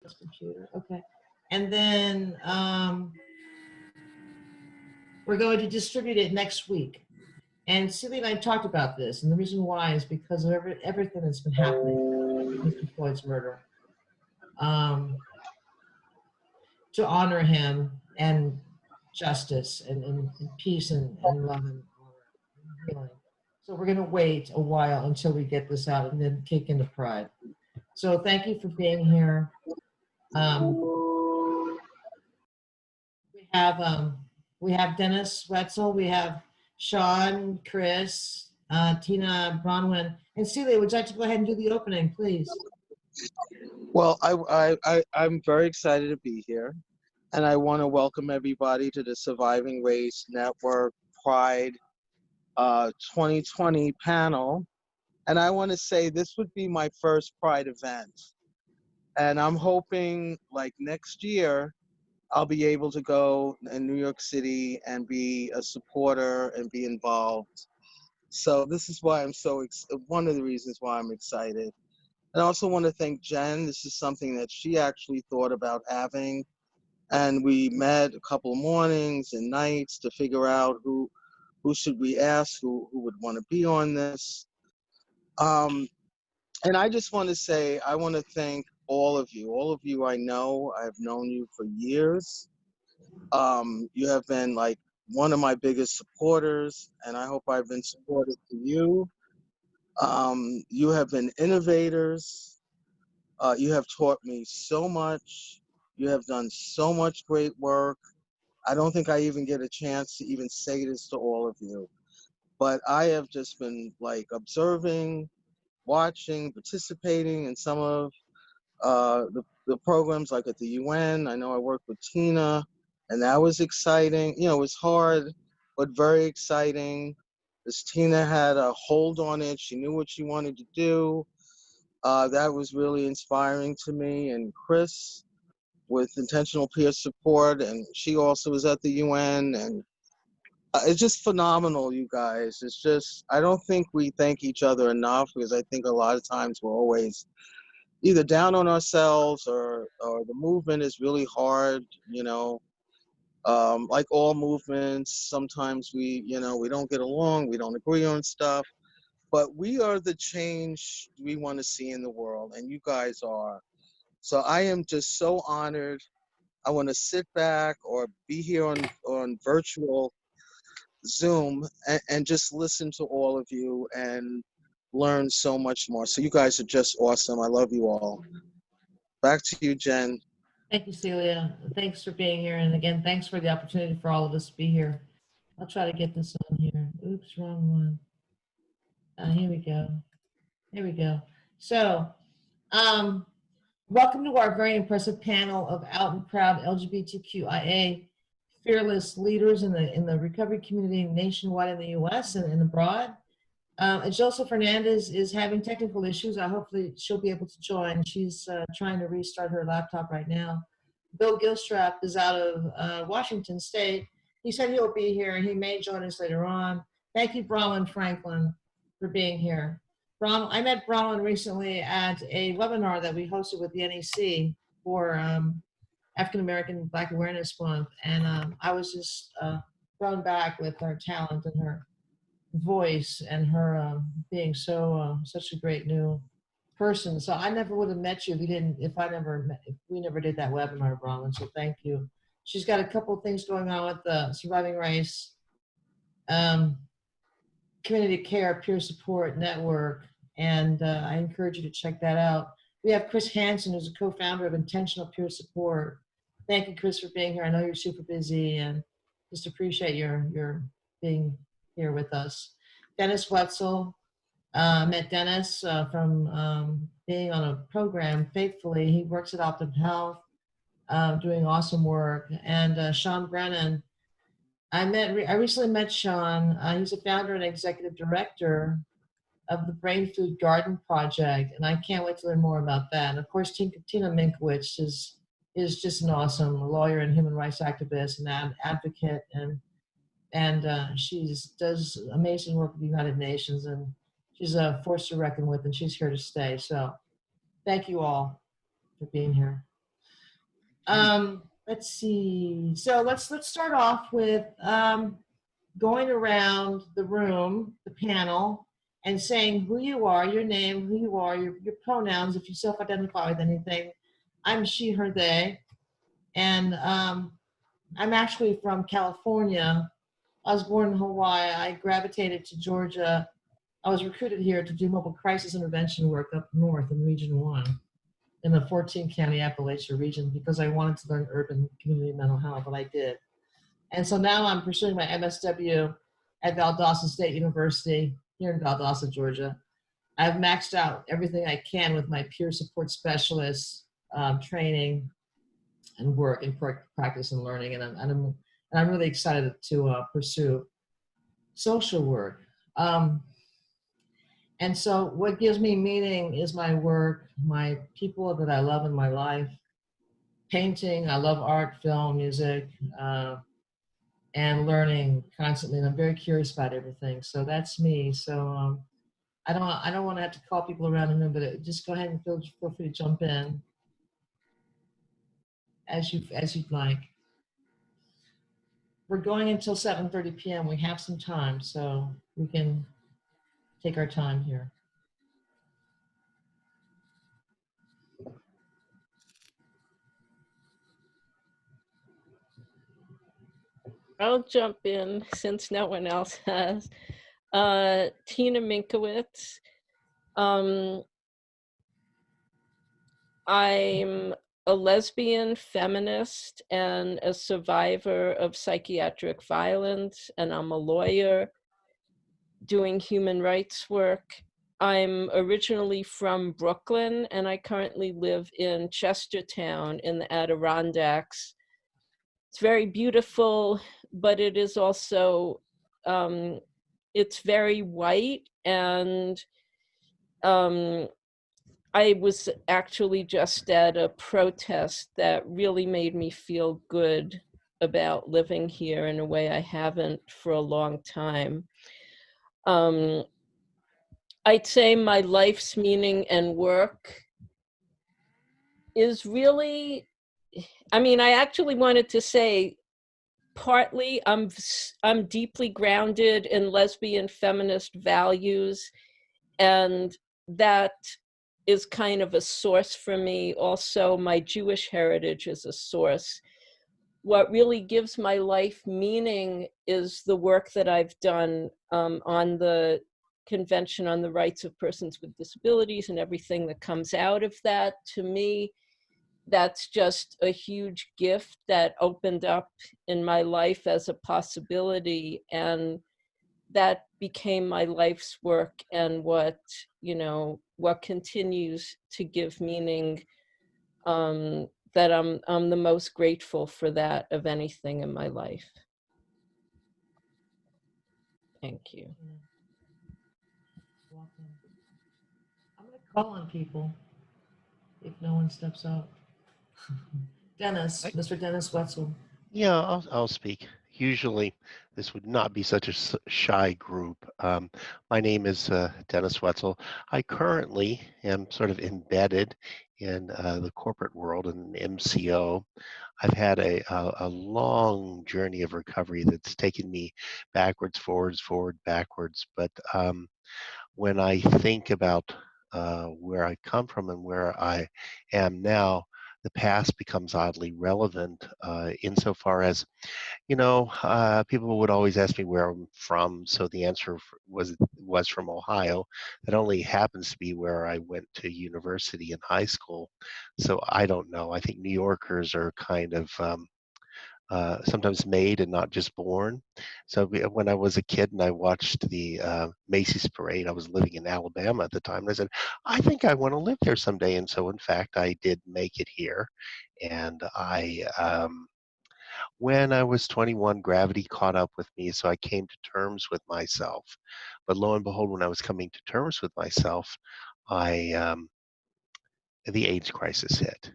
This computer, okay. And then we're going to distribute it next week. And Celia and I talked about this, and the reason why is because of everything that's been happening with Mr. Floyd's murder. Um, to honor him and justice and peace and love and healing. So we're going to wait a while until we get this out and then kick into Pride. So thank you for being here. We have Dennis Whetsel, we have Sean, Chris, Tina Braunwynn, and Celia. Would you like to go ahead and do the opening, please? Well, I'm very excited to be here, and I want to welcome everybody to the Surviving Race Network Pride 2020 panel. And I want to say this would be my first Pride event. And I'm hoping like next year, I'll be able to go in New York City and be a supporter and be involved. So this is why I'm so, one of the reasons why I'm excited. And I also want to thank Jen. This is something that she actually thought about having. And we met a couple of mornings and nights to figure out who should we ask, who would want to be on this. And I just want to say, I want to thank all of you. All of you I know, I've known you for years. You have been like one of my biggest supporters, and I hope I've been supportive to you. You have been innovators. You have taught me so much. You have done so much great work. I don't think I even get a chance to even say this to all of you, but I have just been like observing, watching, participating in some of the programs like at the UN. I know I worked with Tina, and that was exciting. You know, it was hard, but very exciting. As Tina had a hold on it, she knew what she wanted to do. That was really inspiring to me. And Chris with intentional peer support, and she also was at the UN, and it's just phenomenal, you guys. It's just, I don't think we thank each other enough, because I think a lot of times we're always either down on ourselves or the movement is really hard, you know. Like all movements, sometimes we don't get along, we don't agree on stuff, but we are the change we want to see in the world, and you guys are. So I am just so honored. I want to sit back or be here on virtual Zoom and just listen to all of you and learn so much more. So you guys are just awesome. I love you all. Back to you, Jen. Thank you, Celia. Thanks for being here. And again, thanks for the opportunity for all of us to be here. I'll try to get this on here. Oops, wrong one. Here we go. Here we go. So, welcome to our very impressive panel of out and proud LGBTQIA fearless leaders in the recovery community nationwide in the U.S. and abroad. Allilsa Fernandez is having technical issues. Hopefully she'll be able to join. She's trying to restart her laptop right now. Bill Gilstrap is out of Washington State. He said he'll be here, and he may join us later on. Thank you, Braunwynn Franklin, for being here. I met Braunwynn recently at a webinar that we hosted with the NEC for African American Black Awareness Month, and I was just thrown back with her talent and her voice and her being so such a great new person. So I never would have met you if we never did that webinar, Braunwynn. So thank you. She's got a couple of things going on with the Surviving Race Community Care Peer Support Network, and I encourage you to check that out. We have Chris Hansen, who's a co-founder of Intentional Peer Support. Thank you, Chris, for being here. I know you're super busy, and just appreciate your being here with us. Dennis Whetsel, met Dennis from being on a program faithfully. He works at Optum Health, doing awesome work. And Sean Brennan, I recently met Sean. He's a founder and executive director of the Brain Food Garden Project, and I can't wait to learn more about that. And of course, Tina Minkowitz is just an awesome lawyer and human rights activist and advocate, and she does amazing work with the United Nations, and she's a force to reckon with, and she's here to stay. So thank you all for being here. Let's see. So let's start off with going around the room, the panel, and saying who you are, your name, who you are, your pronouns, if you self-identify with anything. I'm she, her, they. And I'm actually from California. I was born in Hawaii. I gravitated to Georgia. I was recruited here to do mobile crisis intervention work up north in Region 1 in the 14-county Appalachia region because I wanted to learn urban community mental health, and I did. And so now I'm pursuing my MSW at Valdosta State University here in Valdosta, Georgia. I've maxed out everything I can with my peer support specialist training and work and practice and learning. And I'm really excited to pursue social work. And so what gives me meaning is my work, my people that I love in my life, painting. I love art, film, music, and learning constantly. And I'm very curious about everything. So that's me. So I don't want to have to call people around the room, but just go ahead and feel free to jump in as you'd like. We're going until 7:30 p.m. We have some time, so we can take our time here. I'll jump in since no one else has. Tina Minkowitz. I'm a lesbian feminist and a survivor of psychiatric violence, and I'm a lawyer doing human rights work. I'm originally from Brooklyn, and I currently live in Chestertown in the Adirondacks. It's very beautiful, but it is also, it's very white, and I was actually just at a protest that really made me feel good about living here in a way I haven't for a long time. I'd say my life's meaning and work is really, I mean, I actually wanted to say partly I'm deeply grounded in lesbian feminist values, and that is kind of a source for me. Also, my Jewish heritage is a source. What really gives my life meaning is the work that I've done on the Convention on the Rights of Persons with Disabilities and everything that comes out of that. To me, that's just a huge gift that opened up in my life as a possibility, and that became my life's work and what, you know, what continues to give meaning, that I'm the most grateful for that of anything in my life. Thank you. Welcome. I'm going to call on people if no one steps up. Dennis, Mr. Dennis Whetsel. Yeah, I'll speak. Usually, this would not be such a shy group. My name is Dennis Whetsel. I currently am sort of embedded in the corporate world in an MCO. I've had a long journey of recovery that's taken me backwards, forward, backwards. But when I think about where I come from and where I am now, the past becomes oddly relevant insofar as, you know, people would always ask me where I'm from. So the answer was from Ohio. That only happens to be where I went to university and high school. So I don't know. I think New Yorkers are kind of sometimes made and not just born. So when I was a kid and I watched the Macy's parade, I was living in Alabama at the time, and I said, I think I want to live here someday. And so in fact, I did make it here. And when I was 21, gravity caught up with me, so I came to terms with myself. But lo and behold, when I was coming to terms with myself, the AIDS crisis hit.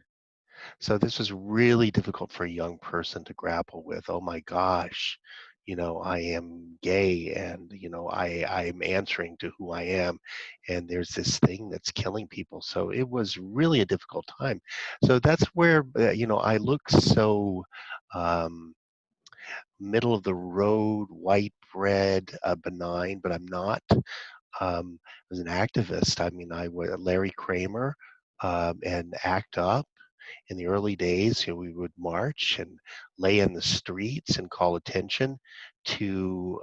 So this was really difficult for a young person to grapple with. Oh my gosh, I am gay, and I'm answering to who I am, and there's this thing that's killing people. So it was really a difficult time. So that's where I look so middle of the road, white bread, benign, but I'm not. As an activist, I mean, I was Larry Kramer, and ACT UP. In the early days, we would march and lay in the streets and call attention to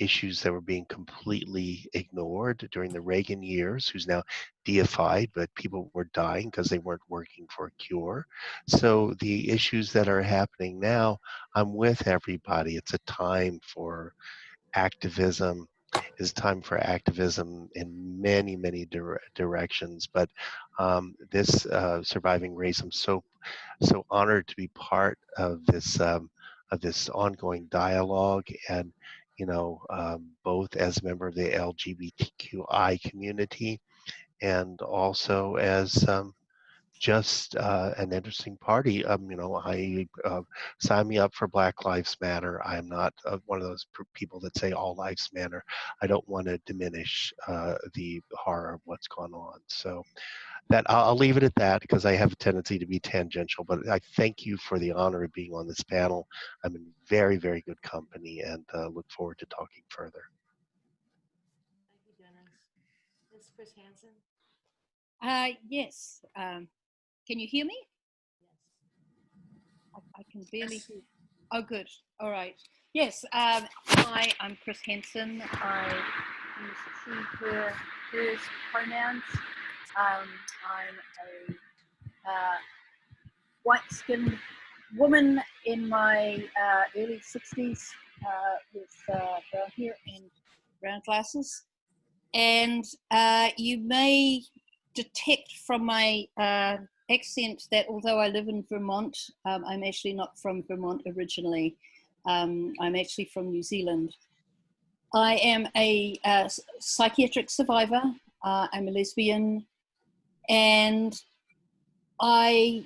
issues that were being completely ignored during the Reagan years, who's now deified, but people were dying because they weren't working for a cure. So the issues that are happening now, I'm with everybody. It's a time for activism. It's time for activism in many, many directions. But this surviving race, I'm so honored to be part of this ongoing dialogue, and both as a member of the LGBTQI community, and also as just an interesting party. I sign me up for Black Lives Matter. I'm not one of those people that say all lives matter. I don't want to diminish the horror of what's gone on. So that I'll leave it at that, because I have a tendency to be tangential. But I thank you for the honor of being on this panel. I'm in very, very good company, and look forward to talking further. Thank you, Dennis. This is Chris Hansen. Yes. Can you hear me? Yes. I can barely hear. Oh, good. All right. Yes. Hi, I'm Chris Hansen. I use she, her, hers pronouns. I'm a white-skinned woman in my early 60s with brown hair and brown glasses. And you may detect from my accent that although I live in Vermont, I'm actually not from Vermont originally. I'm actually from New Zealand. I am a psychiatric survivor. I'm a lesbian, and I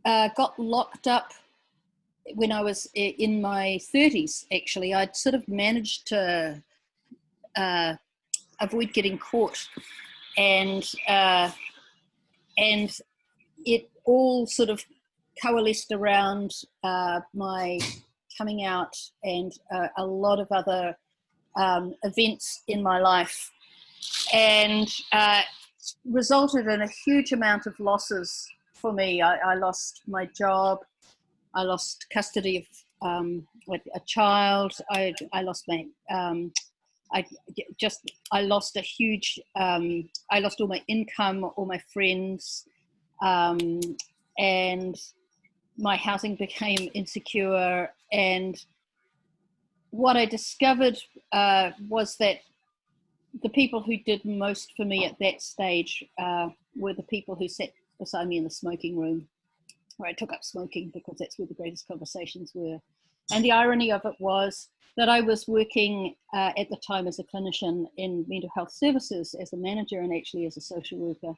got locked up when I was in my 30s, actually. I'd sort of managed to avoid getting caught, and it all sort of coalesced around my coming out and a lot of other events in my life, and resulted in a huge amount of losses for me. I lost my job, I lost custody of a child, I lost my I lost a huge, I lost all my income, all my friends, and my housing became insecure. And what I discovered was that the people who did most for me at that stage were the people who sat beside me in the smoking room, where I took up smoking because that's where the greatest conversations were. And the irony of it was that I was working at the time as a clinician in mental health services, as a manager and actually as a social worker.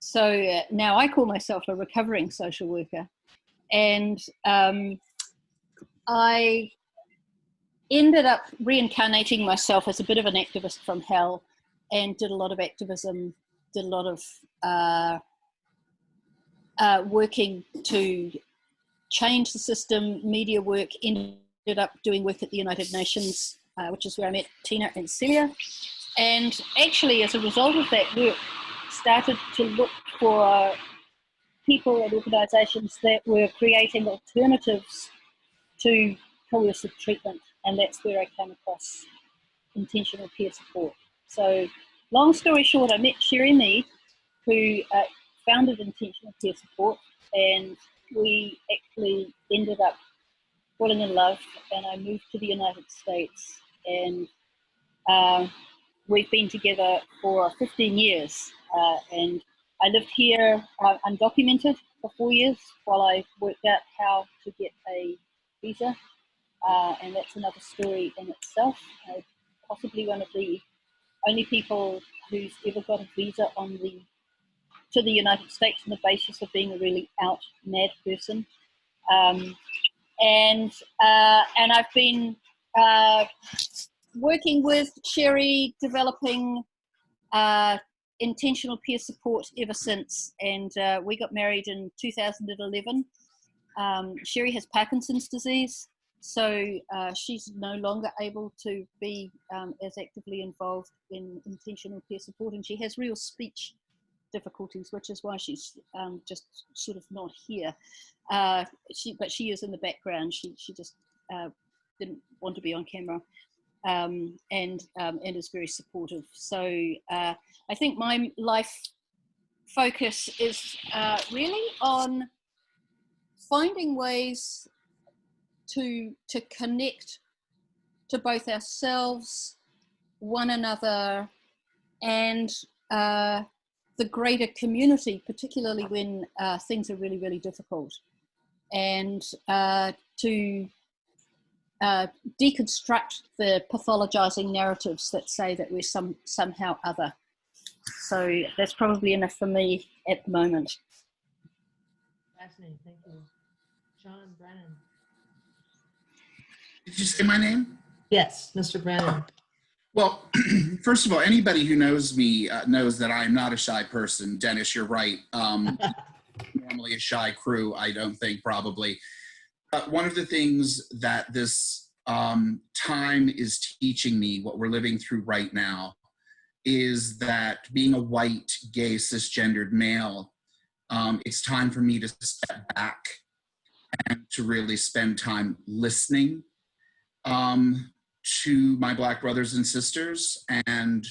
So now I call myself a recovering social worker. And I ended up reincarnating myself as a bit of an activist from hell, and did a lot of activism, did a lot of working to change the system, media work, ended up doing work at the United Nations, which is where I met Tina and Celia. And actually, as a result of that work, started to look for people and organisations that were creating alternatives to coercive treatment. And that's where I came across intentional peer support. So long story short, I met Sherry Mead, who founded Intentional Peer Support, and we actually ended up falling in love, and I moved to the United States, and we've been together for 15 years, and I lived here undocumented for 4 years while I worked out how to get a visa, and that's another story in itself. Possibly one of the only people who's ever got a visa to the United States on the basis of being a really out mad person. and I've been working with Sherry, developing intentional peer support ever since, and we got married in 2011. Sherry has Parkinson's disease, so she's no longer able to be as actively involved in intentional peer support, and she has real speech difficulties, which is why she's just sort of not here. But she is in the background. She just didn't want to be on camera, and is very supportive. So I think my life focus is really on finding ways to connect to both ourselves, one another, and the greater community, particularly when things are really, really difficult, and to deconstruct the pathologizing narratives that say that we're somehow other. So that's probably enough for me at the moment. Fascinating, thank you. John Brennan. Did you say my name? Yes, Mr. Brennan. Well, first of all, anybody who knows me knows that I'm not a shy person. Dennis, you're right. Normally a shy crew, I don't think, probably. But one of the things that this time is teaching me, what we're living through right now, is that being a white, gay, cisgendered male, it's time for me to step back and to really spend time listening to my Black brothers and sisters. And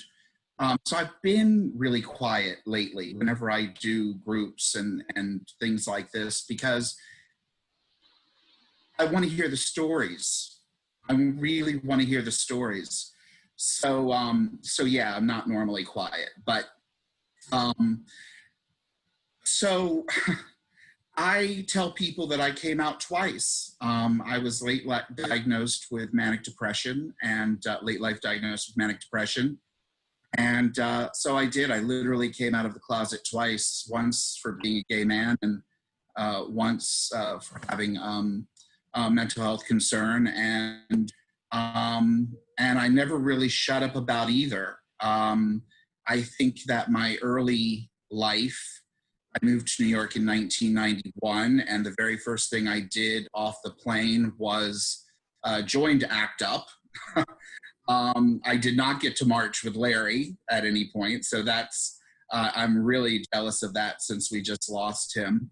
so I've been really quiet lately whenever I do groups and things like this, because I want to hear the stories. I really want to hear the stories. So, so yeah, I'm not normally quiet, but so I tell people that I came out twice. I was late diagnosed with manic depression and late life diagnosed with manic depression. And so I did. I literally came out of the closet twice, once for being a gay man and once for having mental health concern. And I never really shut up about either. I think that my early life, I moved to New York in 1991, and the very first thing I did off the plane was joined ACT UP. I did not get to march with Larry at any point, so that's I'm really jealous of that since we just lost him.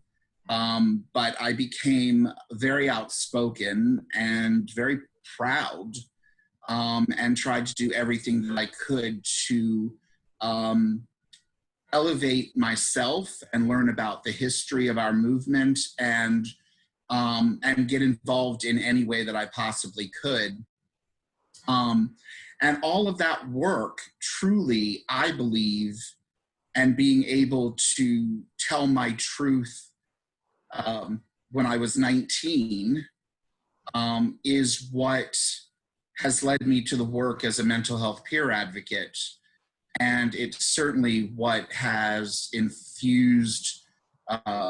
But I became very outspoken and very proud, and tried to do everything that I could to elevate myself and learn about the history of our movement and get involved in any way that I possibly could. And all of that work, truly, I believe, and being able to tell my truth when I was 19 is what has led me to the work as a mental health peer advocate. And it's certainly what has infused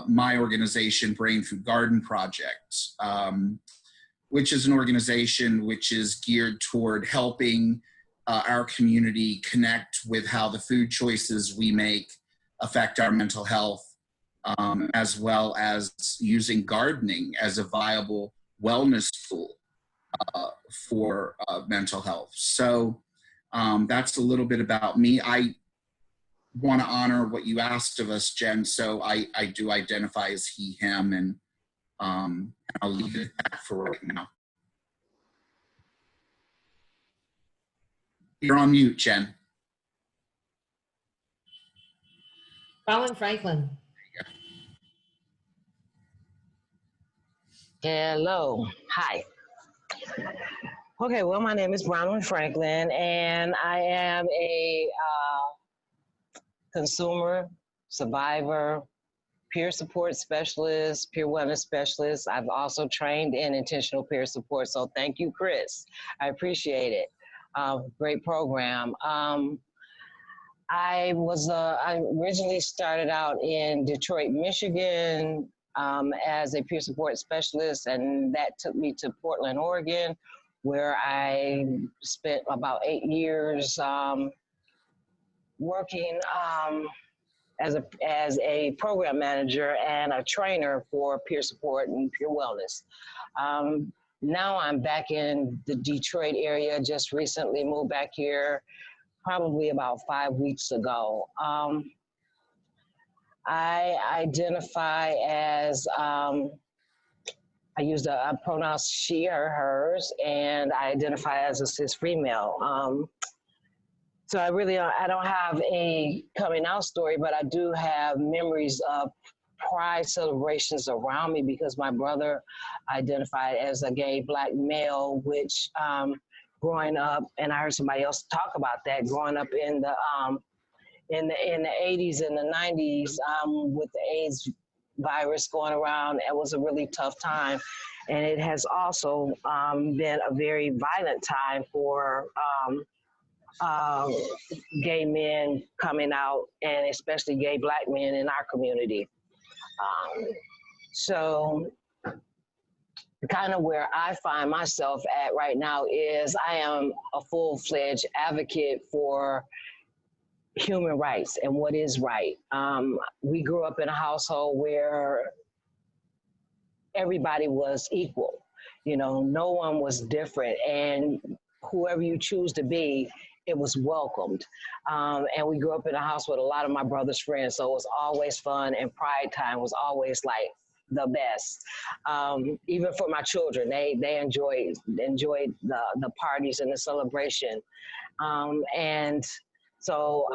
my organization, Brain Food Garden Project, which is an organization which is geared toward helping our community connect with how the food choices we make affect our mental health, as well as using gardening as a viable wellness tool for mental health. So that's a little bit about me. I want to honor what you asked of us, Jen, so I do identify as he, him, and I'll leave it at that for right now. You're on mute, Jen. Braunwynn Franklin. Hello, hi. Okay, well, my name is Braunwynn Franklin, and I am a consumer, survivor, peer support specialist, peer wellness specialist. I've also trained in intentional peer support, so thank you, Chris. I appreciate it. Great program. I originally started out in Detroit, Michigan, as a peer support specialist, and that took me to Portland, Oregon, where I spent about 8 years working as a program manager and a trainer for peer support and peer wellness. Now I'm back in the Detroit area, just recently moved back here, probably about 5 weeks ago. I identify as, I use the pronouns she, her, hers, and I identify as a cis female. So I don't have a coming out story, but I do have memories of pride celebrations around me because my brother identified as a gay Black male, which growing up, and I heard somebody else talk about that, growing up in the 80s and the 90s with the AIDS virus going around, it was a really tough time. And it has also been a very violent time for gay men coming out, and especially gay Black men in our community. So kind of where I find myself at right now is I am a full-fledged advocate for human rights and what is right. We grew up in a household where everybody was equal. You know, no one was different, and whoever you choose to be, it was welcomed. And we grew up in a house with a lot of my brother's friends, so it was always fun, and Pride time was always like the best. Even for my children, they enjoyed the parties and the celebration. And so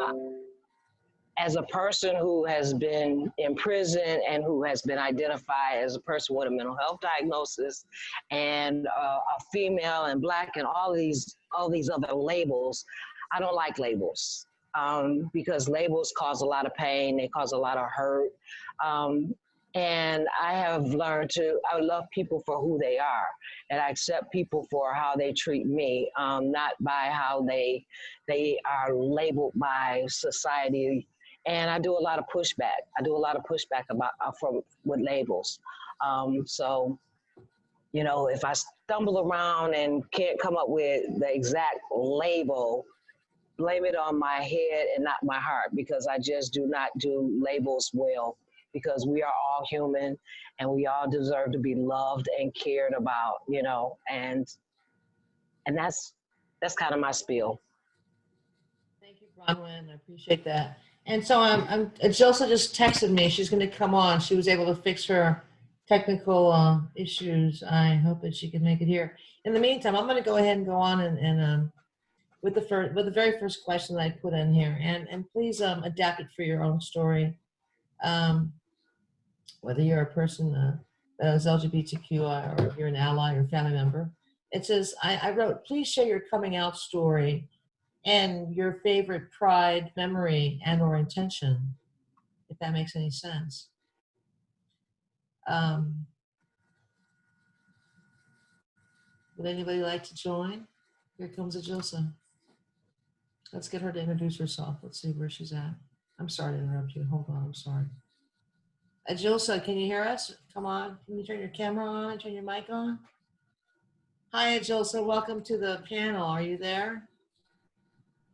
as a person who has been in prison and who has been identified as a person with a mental health diagnosis, and a female and Black and all these other labels, I don't like labels because labels cause a lot of pain, they cause a lot of hurt. And I have learned I love people for who they are, and I accept people for how they treat me, not by how they are labeled by society. And I do a lot of pushback. With labels. So, you know, if I stumble around and can't come up with the exact label, blame it on my head and not my heart, because I just do not do labels well, because we are all human and we all deserve to be loved and cared about, you know, and that's kind of my spiel. Thank you, Braunwynn. I appreciate that. And so Jilsa just texted me. She's going to come on. She was able to fix her technical issues. I hope that she can make it here. In the meantime, I'm going to go ahead and go on and with the very first question that I put in here, and please adapt it for your own story. Whether you're a person that is LGBTQI or if you're an ally or family member. It says, I wrote, please share your coming out story and your favorite Pride memory and or intention, if that makes any sense. Would anybody like to join? Here comes Allilsa. Let's get her to introduce herself. Let's see where she's at. I'm sorry to interrupt you. Hold on, I'm sorry. Allilsa, can you hear us? Come on, can you turn your camera on and turn your mic on? Hi, Allilsa, welcome to the panel. Are you there?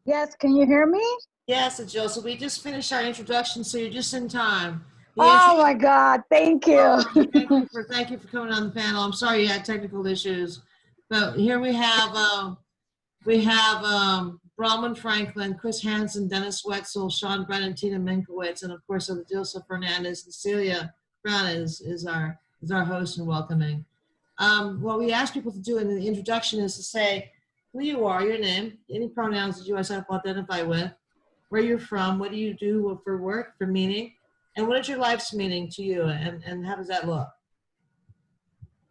Yes, can you hear me? Yes, Allilsa, we just finished our introduction, so you're just in time. Oh my God, thank you. Thank you for coming on the panel. I'm sorry you had technical issues, but here we have Braunwynn Franklin, Chris Hansen, Dennis Whetsel, Sean Brennan, Tina Minkowitz, and of course Allilsa Fernandez and Celia Brown is our host and welcoming. What we ask people to do in the introduction is to say who you are, your name, any pronouns that you self-identify with, where you're from, what do you do for work, for meaning, and what is your life's meaning to you, and how does that look?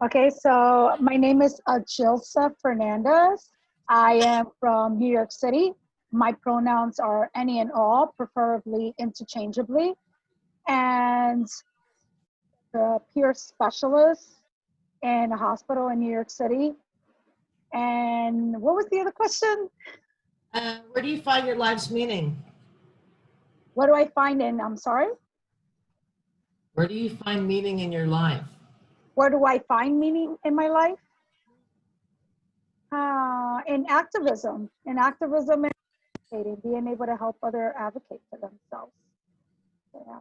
Okay, so my name is Allilsa Fernandez. I am from New York City. My pronouns are any and all, preferably interchangeably. And the peer specialist in a hospital in New York City. And what was the other question? Where do you find your life's meaning? What do I find in, I'm sorry? Where do you find meaning in your life? Where do I find meaning in my life? In activism and advocating, being able to help other advocate for themselves. Yeah.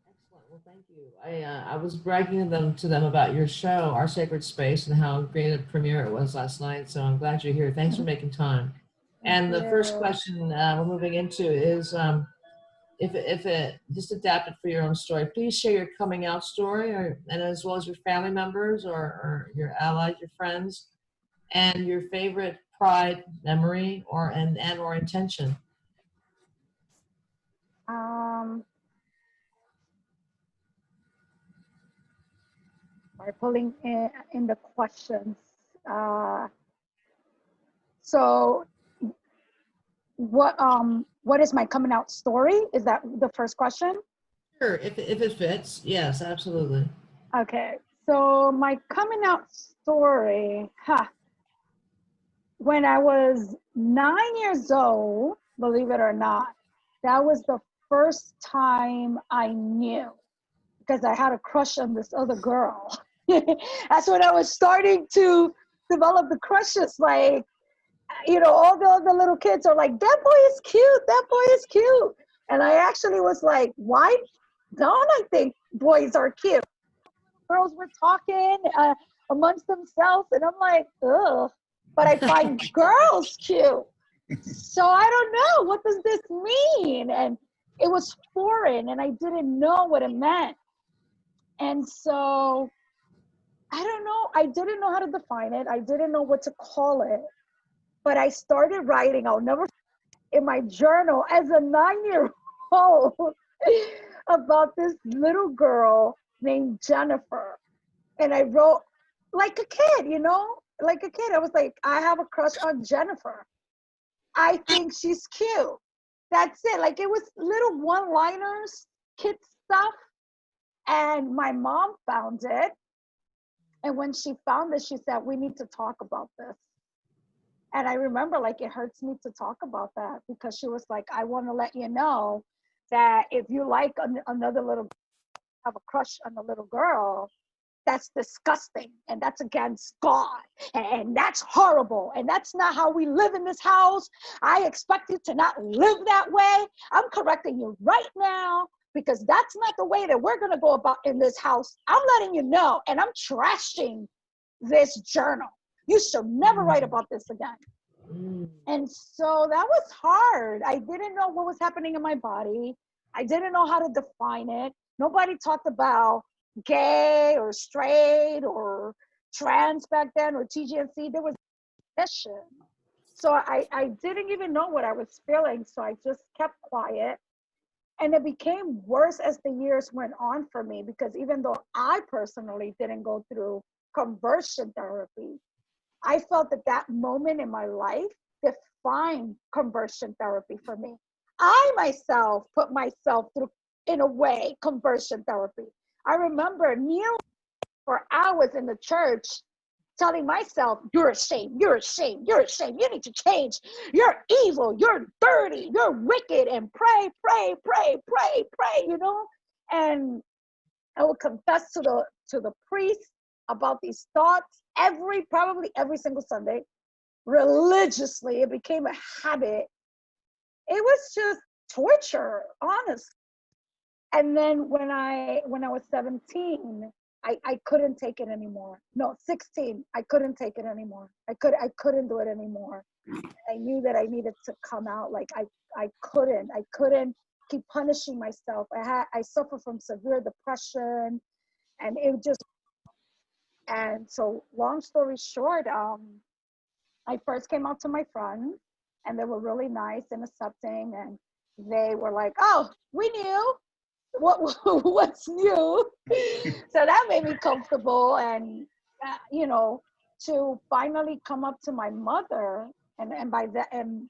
Excellent. Well, thank you. I was bragging to them about your show, Our Sacred Space, and how great a premiere it was last night. So I'm glad you're here. Thanks for making time. And the first question we're moving into is, if it just adapted for your own story, please share your coming out story, and as well as your family members or your allies, your friends, and your favorite pride memory or intention. By pulling in the questions. So what is my coming out story? Is that the first question? Sure, if it fits. Yes, absolutely. Okay, so my coming out story, when I was 9 years old, believe it or not, that was the first time I knew, because I had a crush on this other girl. That's when I was starting to develop the crushes. Like, you know, all the other little kids are like, that boy is cute, that boy is cute. And I actually was like, why don't I think boys are cute? Girls were talking amongst themselves, and I'm like, ugh, but I find girls cute. So I don't know, what does this mean? And it was foreign, and I didn't know what it meant. And so, I don't know, I didn't know how to define it. I didn't know what to call it. But I started writing, I'll never, in my journal as a 9-year-old about this little girl named Jennifer. And I wrote like a kid, you know, like a kid. I was like, I have a crush on Jennifer. I think she's cute. That's it. Like, it was little one-liners, kid stuff. And my mom found it. And when she found it, she said, we need to talk about this. And I remember, like, it hurts me to talk about that, because she was like, I want to let you know that if you like another little, have a crush on a little girl, that's disgusting, and that's against God, and that's horrible, and that's not how we live in this house. I expect you to not live that way. I'm correcting you right now, because that's not the way that we're going to go about in this house. I'm letting you know, and I'm trashing this journal. You should never write about this again. And so that was hard. I didn't know what was happening in my body. I didn't know how to define it. Nobody talked about gay or straight or trans back then, or TGNC. There was mission. So I didn't even know what I was feeling. So I just kept quiet. And it became worse as the years went on for me, because even though I personally didn't go through conversion therapy, I felt that that moment in my life defined conversion therapy for me. I myself put myself through, in a way, conversion therapy. I remember kneeling for hours in the church, telling myself, you're ashamed, you're ashamed, you're ashamed, you need to change, you're evil, you're dirty, you're wicked, and pray, pray, pray, pray, pray, you know? And I would confess to the priest about these thoughts probably every single Sunday, religiously. It became a habit. It was just torture, honestly. And then when I was 17, I couldn't take it anymore. No, 16, I couldn't take it anymore. I couldn't do it anymore. I knew that I needed to come out. Like, I couldn't keep punishing myself. I suffered from severe depression, and it just, and so long story short, I first came out to my friends, and they were really nice and accepting, and they were like, oh, we knew. What's new? So that made me comfortable, and you know, to finally come up to my mother, and by that, and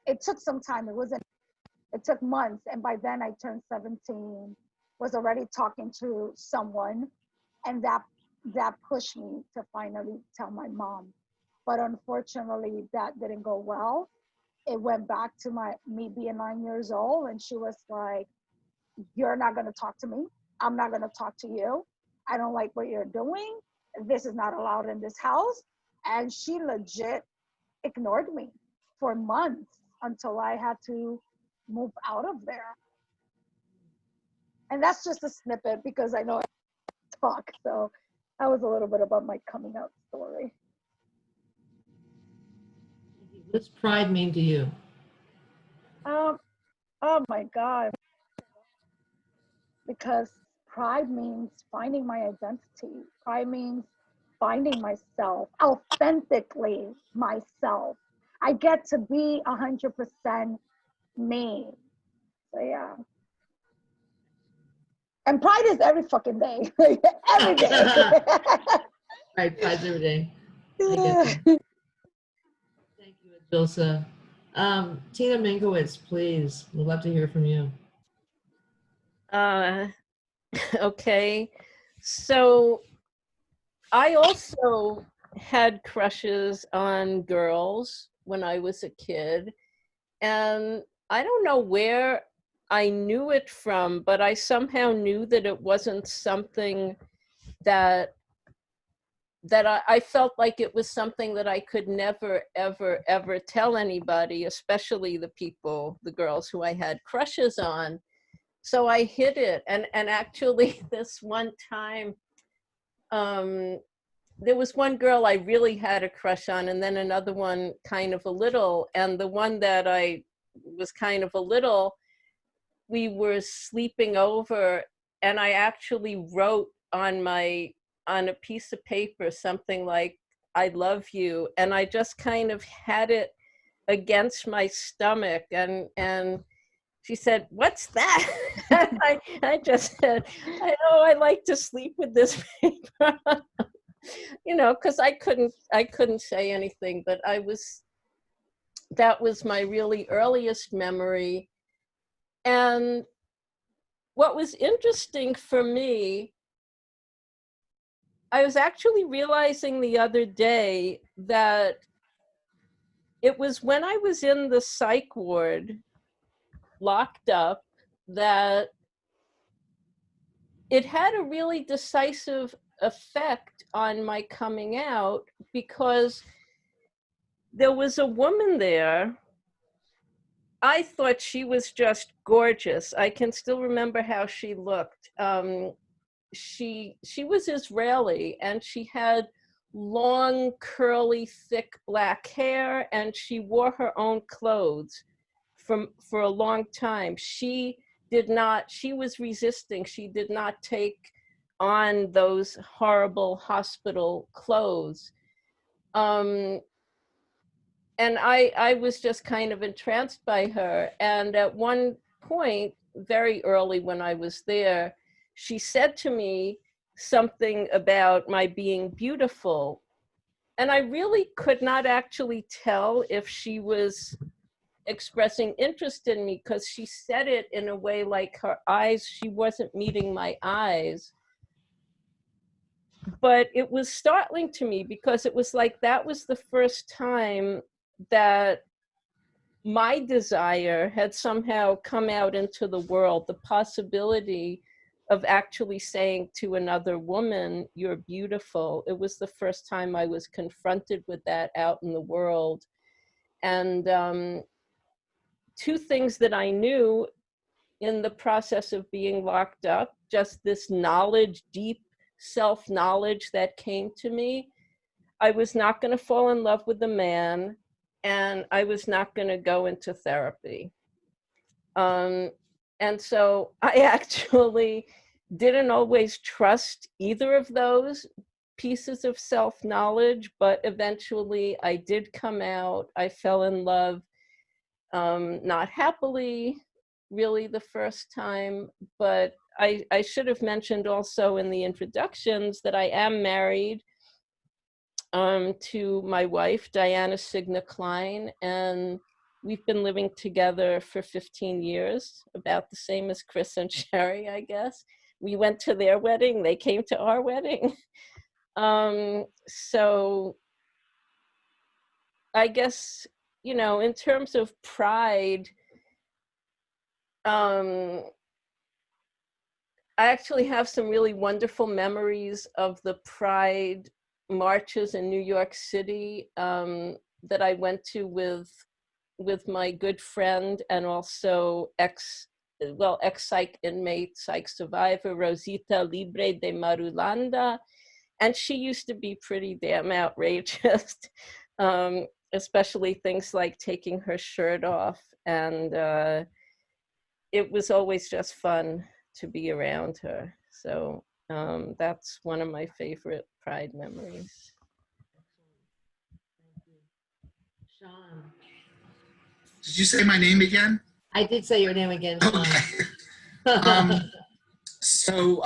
it took some time. It took months, and by then I turned 17, was already talking to someone, and that pushed me to finally tell my mom. But unfortunately, that didn't go well. It went back to me being 9 years old, and she was like, you're not going to talk to me. I'm not going to talk to you. I don't like what you're doing. This is not allowed in this house. And she legit ignored me for months until I had to move out of there. And that's just a snippet because I know I talk. So that was a little bit about my coming out story. What does pride mean to you? Oh my God. Because pride means finding my identity. Pride means finding myself, authentically myself. I get to be 100% me. So yeah. And pride is every fucking day. Every day. Right, pride's every day. I get that. Thank you, Allilsa. Tina Minkowitz, please. We'd love to hear from you. Okay. So I also had crushes on girls when I was a kid. And I don't know where I knew it from, but I somehow knew that it wasn't something that I felt like it was something that I could never, ever, ever tell anybody, especially the girls who I had crushes on. So I hid it. And actually this one time, there was one girl I really had a crush on, and then another one kind of a little. And the one that I was kind of a little, we were sleeping over, and I actually wrote on a piece of paper something like, "I love you." And I just kind of had it against my stomach, and she said, "What's that?" And I just said, I like to sleep with this paper." You know, because I couldn't say anything, but that was my really earliest memory. And what was interesting for me, I was actually realizing the other day that it was when I was in the psych ward, locked up, that it had a really decisive effect on my coming out, because there was a woman there. I thought she was just gorgeous. I can still remember how she looked. She was Israeli, and she had long, curly, thick black hair, and she wore her own clothes for a long time. She was resisting. She did not take on those horrible hospital clothes. And I was just kind of entranced by her. And at one point, very early when I was there, she said to me something about my being beautiful. And I really could not actually tell if she was expressing interest in me, because she said it in a way like her eyes, she wasn't meeting my eyes. But it was startling to me, because it was like that was the first time that my desire had somehow come out into the world, the possibility of actually saying to another woman, "You're beautiful." It was the first time I was confronted with that out in the world. And two things that I knew in the process of being locked up, just this knowledge, deep self-knowledge that came to me. I was not going to fall in love with a man, and I was not going to go into therapy. And so I actually didn't always trust either of those pieces of self-knowledge, but eventually I did come out. I fell in love, not happily, really the first time, but I should have mentioned also in the introductions that I am married to my wife, Diana Signa Klein, and we've been living together for 15 years, about the same as Chris and Sherry, I guess. We went to their wedding, they came to our wedding. So I guess, you know, in terms of pride, I actually have some really wonderful memories of the Pride marches in New York City that I went to with my good friend and also ex-psych inmate, psych survivor, Rosita Libre de Marulanda. And she used to be pretty damn outrageous, especially things like taking her shirt off. And it was always just fun to be around her. So that's one of my favorite Pride memories. Thank you. Sean. Did you say my name again? I did say your name again, Sean. Okay. So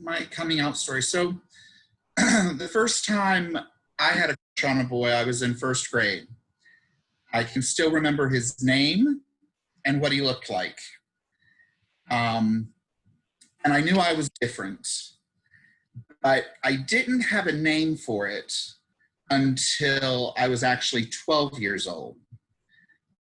my coming out story. So the first time I had a crush on a boy, I was in first grade. I can still remember his name and what he looked like. And I knew I was different, but I didn't have a name for it until I was actually 12 years old.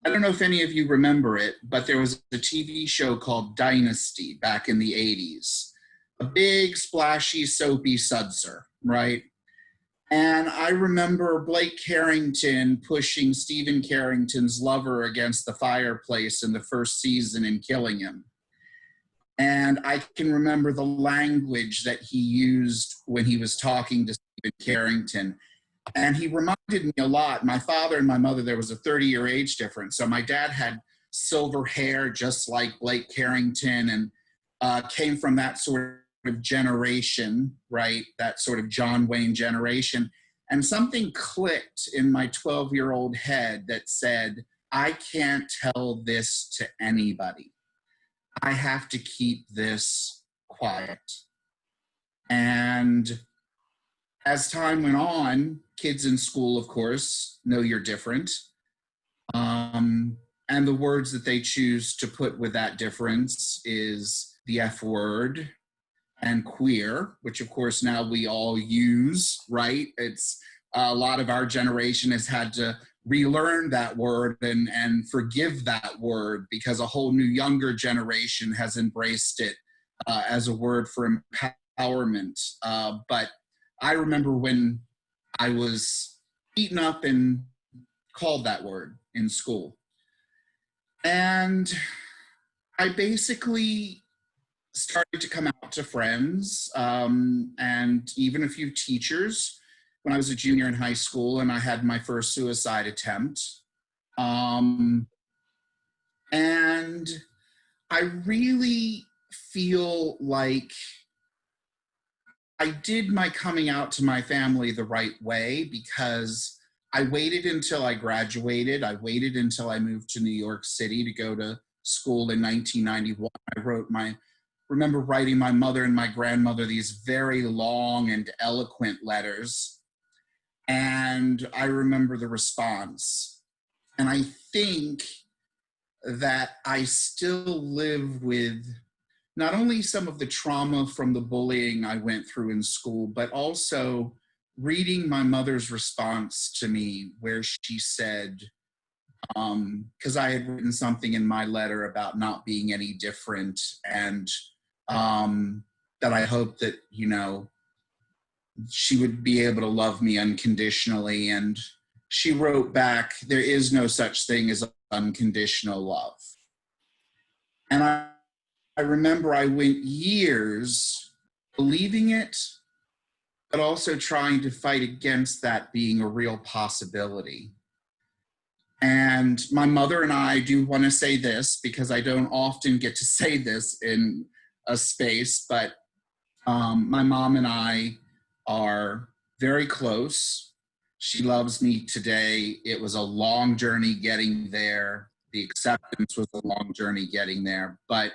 I don't know if any of you remember it, but there was a TV show called Dynasty back in the 80s. A big, splashy, soapy sudser, right? And I remember Blake Carrington pushing Stephen Carrington's lover against the fireplace in the first season and killing him. And I can remember the language that he used when he was talking to Stephen Carrington. And he reminded me a lot. My father and my mother, there was a 30-year age difference. So my dad had silver hair, just like Blake Carrington, and came from that sort of generation, right? That sort of John Wayne generation. And something clicked in my 12-year-old head that said, I can't tell this to anybody. I have to keep this quiet. And as time went on, kids in school, of course, know you're different. And the words that they choose to put with that difference is the F word and queer, which of course now we all use, right? It's a lot of our generation has had to relearn that word and forgive that word because a whole new younger generation has embraced it as a word for empowerment. But I remember when I was beaten up and called that word in school. And I basically started to come out to friends and even a few teachers when I was a junior in high school, and I had my first suicide attempt. And I really feel like I did my coming out to my family the right way because I waited until I graduated. I waited until I moved to New York City to go to school in 1991. I remember writing my mother and my grandmother these very long and eloquent letters. And I remember the response. And I think that I still live with not only some of the trauma from the bullying I went through in school, but also reading my mother's response to me where she said, because I had written something in my letter about not being any different and that I hope that, you know, she would be able to love me unconditionally. And she wrote back, there is no such thing as unconditional love. And I remember I went years believing it, but also trying to fight against that being a real possibility. And my mother and I do want to say this because I don't often get to say this in a space, but my mom and I are very close. She loves me today. It was a long journey getting there. The acceptance was a long journey getting there. But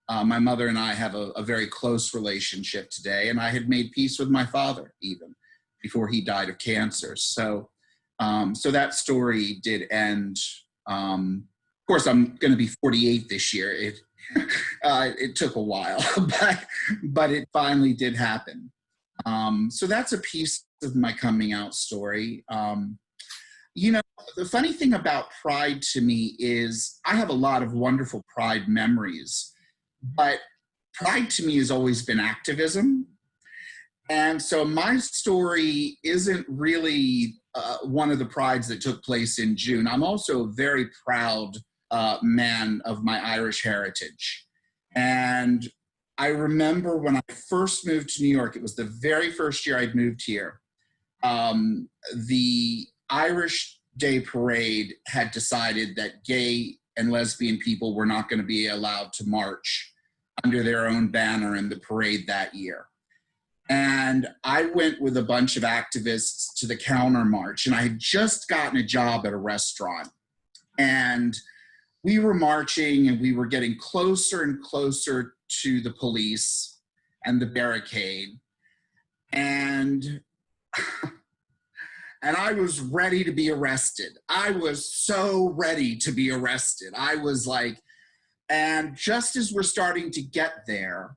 my mother and I have a very close relationship today. And I had made peace with my father even before he died of cancer. So that story did end. Of course, I'm going to be 48 this year. It took a while, but it finally did happen. So that's a piece of my coming out story. You know, the funny thing about Pride to me is I have a lot of wonderful Pride memories, but pride to me has always been activism. And so my story isn't really one of the prides that took place in June. I'm also a very proud man of my Irish heritage. And I remember when I first moved to New York, it was the very first year I'd moved here. The Irish Day Parade had decided that gay and lesbian people were not going to be allowed to march under their own banner in the parade that year. And I went with a bunch of activists to the counter march, and I had just gotten a job at a restaurant. And we were marching, and we were getting closer and closer to the police and the barricade. And I was ready to be arrested. I was so ready to be arrested. I was like, and just as we're starting to get there,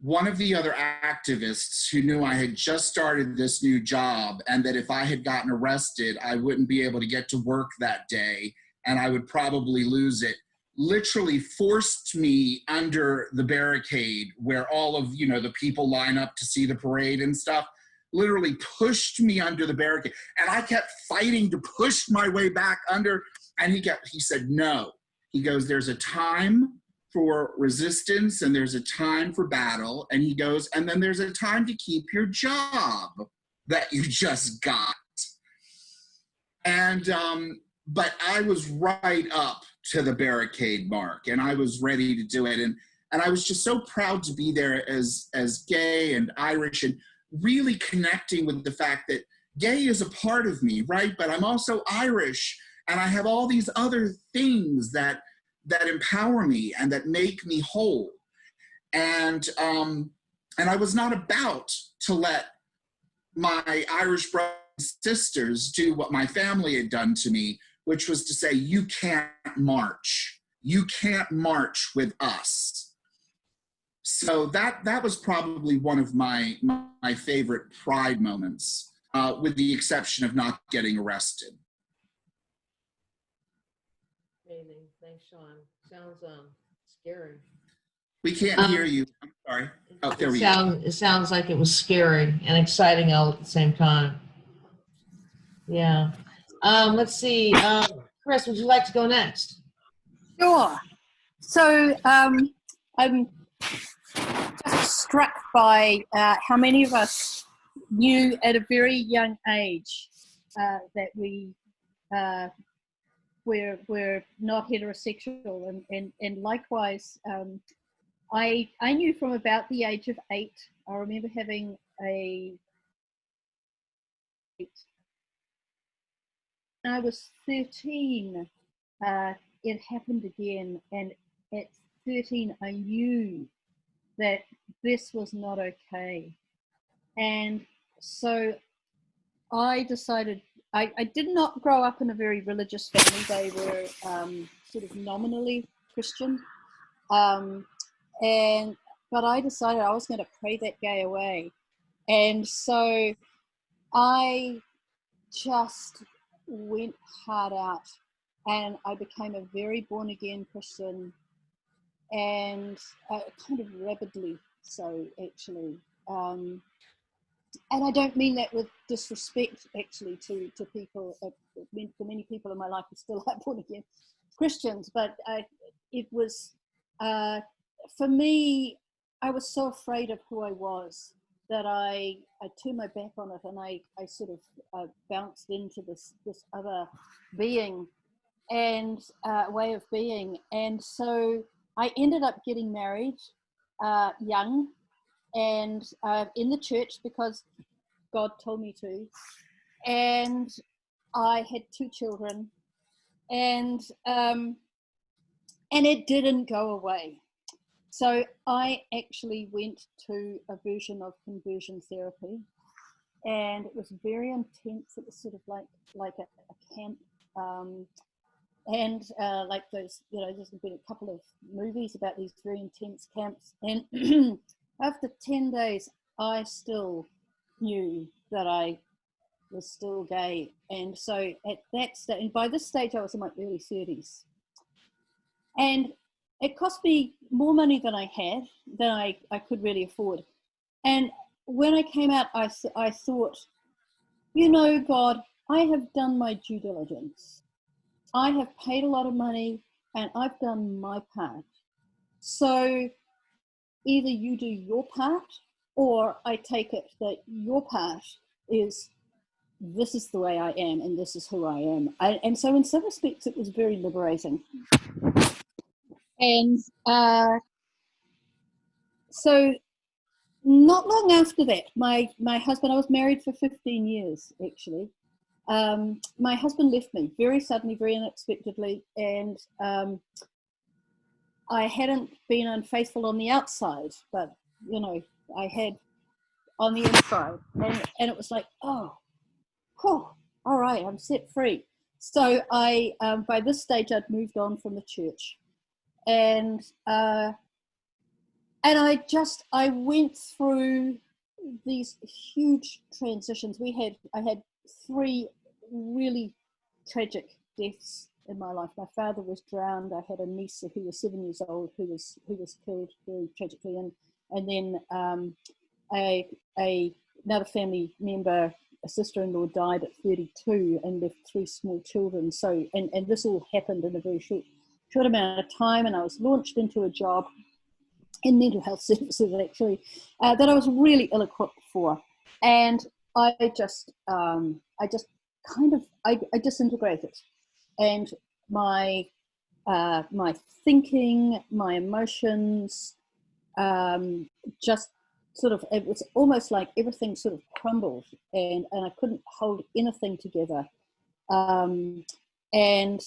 one of the other activists who knew I had just started this new job and that if I had gotten arrested, I wouldn't be able to get to work that day and I would probably lose it, literally forced me under the barricade where all of, the people line up to see the parade and stuff, literally pushed me under the barricade. And I kept fighting to push my way back under. And he said, no. He goes, there's a time for resistance and there's a time for battle. And he goes, and then there's a time to keep your job that you just got. And, but I was right up to the barricade mark and I was ready to do it. And I was just so proud to be there as gay and Irish and really connecting with the fact that gay is a part of me, right? But I'm also Irish and I have all these other things that empower me and that make me whole. And I was not about to let my Irish brothers and sisters do what my family had done to me, which was to say, you can't march. You can't march with us. So that was probably one of my favorite pride moments, with the exception of not getting arrested. Amazing. Thanks, Sean. Sounds scary. We can't hear you. I'm sorry. Oh, there we go. It sounds like it was scary and exciting all at the same time. Yeah. Let's see. Chris, would you like to go next? Sure. So I'm just struck by how many of us knew at a very young age that we're not heterosexual, and likewise, I knew from about the age of 8. I remember having I was 13. It happened again, and at 13, I knew that this was not okay, and so I decided. I did not grow up in a very religious family. They were sort of nominally Christian. But I decided I was going to pray that gay away. And so I just went hard out and I became a very born again Christian, and kind of rapidly so, actually. And I don't mean that with disrespect, actually, to people. For many people in my life who still are born again Christians, but it was, for me, I was so afraid of who I was that I turned my back on it, and I sort of bounced into this other being and way of being. And so I ended up getting married young, and in the church because God told me to, and I had 2 children, and it didn't go away. So I actually went to a version of conversion therapy, and it was very intense. It was sort of like a camp, and like those, there's been a couple of movies about these very intense camps, and after 10 days, I still knew that I was still gay. And so at that stage, and by this stage, I was in my early 30s. And it cost me more money than I had, than I could really afford. And when I came out, I thought, you know, God, I have done my due diligence. I have paid a lot of money and I've done my part. So either you do your part, or I take it that your part is, this is the way I am and this is who I am. And so in some respects, it was very liberating. And so not long after that, my husband, I was married for 15 years, actually. My husband left me very suddenly, very unexpectedly, and I hadn't been unfaithful on the outside, but, you know, I had on the inside. And it was like, oh, all right, I'm set free. So I, by this stage, I'd moved on from the church. And I went through these huge transitions. I had 3 really tragic deaths in my life. My father was drowned. I had a niece who was 7 years old who was killed very tragically, and then another family member, a sister-in-law, died at 32 and left 3 small children. So and this all happened in a very short amount of time, and I was launched into a job in mental health services, actually, that I was really ill-equipped for, and I disintegrated, and my thinking, my emotions, just sort of, it was almost like everything sort of crumbled, and I couldn't hold anything together, and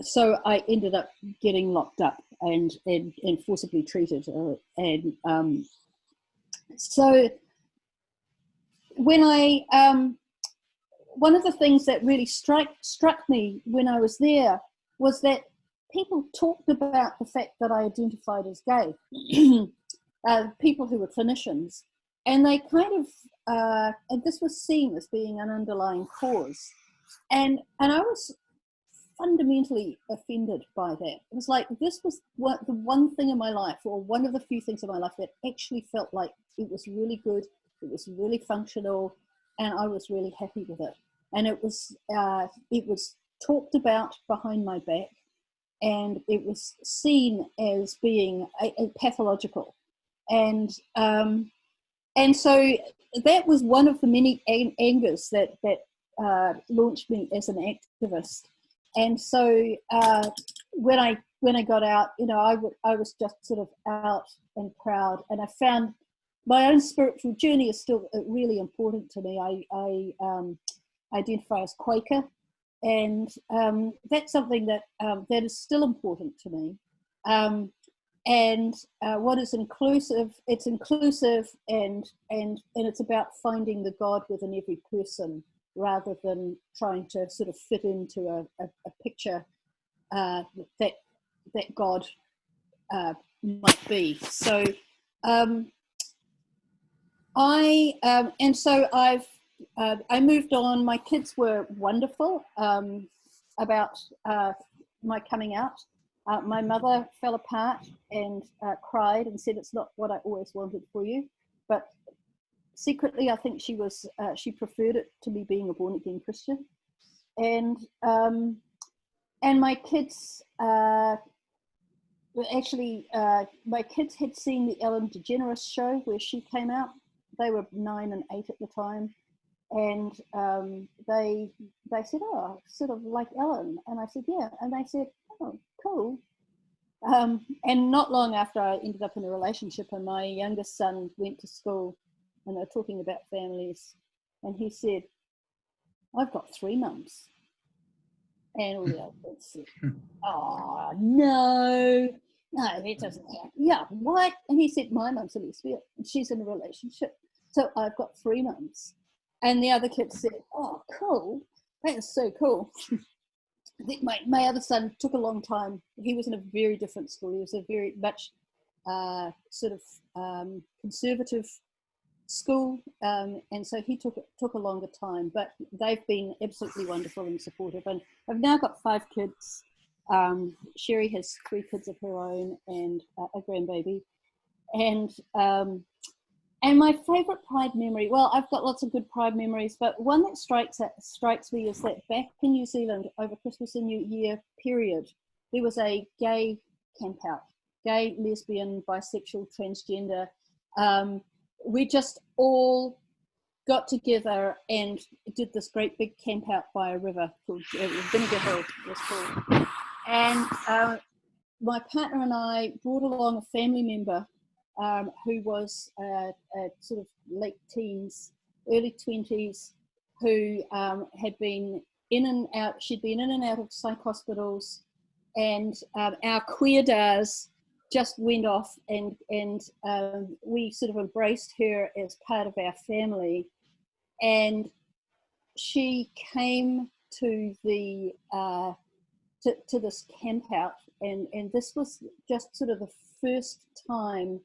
so I ended up getting locked up and forcibly treated, so when I one of the things that really struck me when I was there was that people talked about the fact that I identified as gay, people who were clinicians, and they kind of, and this was seen as being an underlying cause. And I was fundamentally offended by that. It was like, this was the one thing in my life, or one of the few things in my life, that actually felt like it was really good, it was really functional, and I was really happy with it. And it was talked about behind my back, and it was seen as being a pathological. And so that was one of the many angers that launched me as an activist. And so when I got out, you know, I was just sort of out and proud, and I found my own spiritual journey is still really important to me. I identify as Quaker, and that's something that that is still important to me. And what is inclusive? It's inclusive, and it's about finding the God within every person, rather than trying to sort of fit into a picture that God might be. So and so I moved on. My kids were wonderful about my coming out. My mother fell apart and cried and said, "It's not what I always wanted for you," but secretly, I think she preferred it to me being a born-again Christian. And my kids, actually, my kids had seen the Ellen DeGeneres show where she came out. They were 9 and 8 at the time, and they said, "Oh, sort of like Ellen," and I said, "Yeah," and they said, "Oh, cool." And not long after, I ended up in a relationship, and my youngest son went to school, and they're talking about families, and he said, "I've got 3 mums." And all the other kids said, "Oh, no, that doesn't happen." "Yeah, what?" And he said, "My mum's a lesbian, and she's in a relationship, so I've got 3 mums." And the other kids said, "Oh, cool, that is so cool." My other son took a long time. He was in a very different school. He was a very much sort of conservative school, and so he took a longer time. But they've been absolutely wonderful and supportive. And I've now got 5 kids. Sherry has 3 kids of her own and a grandbaby. And my favourite Pride memory, well, I've got lots of good Pride memories, but one that strikes me is that back in New Zealand over Christmas and New Year period, there was a gay camp out, gay, lesbian, bisexual, transgender. We just all got together and did this great big camp out by a river called Vinegar Hill, it was called. And my partner and I brought along a family member who was sort of late teens, early 20s, who had been in and out, she'd been in and out of psych hospitals, and our queer days just went off, and we sort of embraced her as part of our family. And she came to the to this camp out, and this was just sort of the first time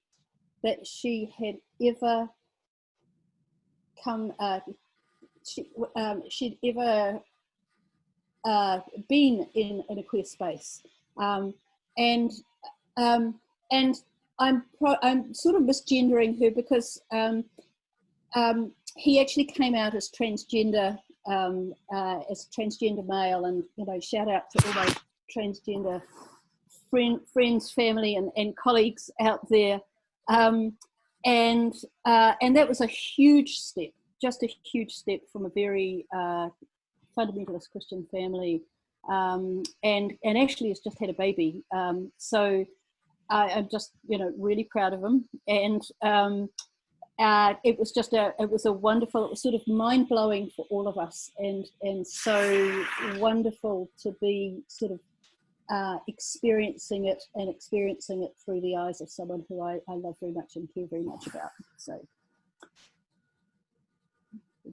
that she had ever come, she'd ever been in a queer space. And I'm sort of misgendering her because he actually came out as transgender male, and shout out to all my transgender friends, family, and colleagues out there. And that was a huge step, just a huge step from a very fundamentalist Christian family, and actually has just had a baby. So I'm just really proud of him, and it was just it was sort of mind-blowing for all of us, and so wonderful to be sort of experiencing it through the eyes of someone who I love very much and care very much about. So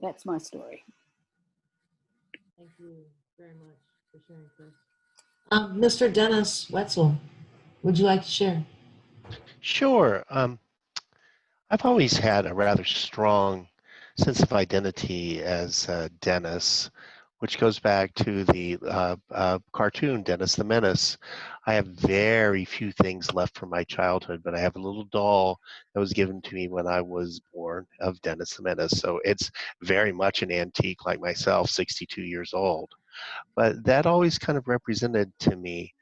that's my story. Thank you very much for sharing, Chris. Mr. Dennis Whetsel, would you like to share? Sure. I've always had a rather strong sense of identity as Dennis, which goes back to the cartoon Dennis the Menace. I have very few things left from my childhood, but I have a little doll that was given to me when I was born of Dennis the Menace. So it's very much an antique like myself, 62 years old. But that always kind of represented to me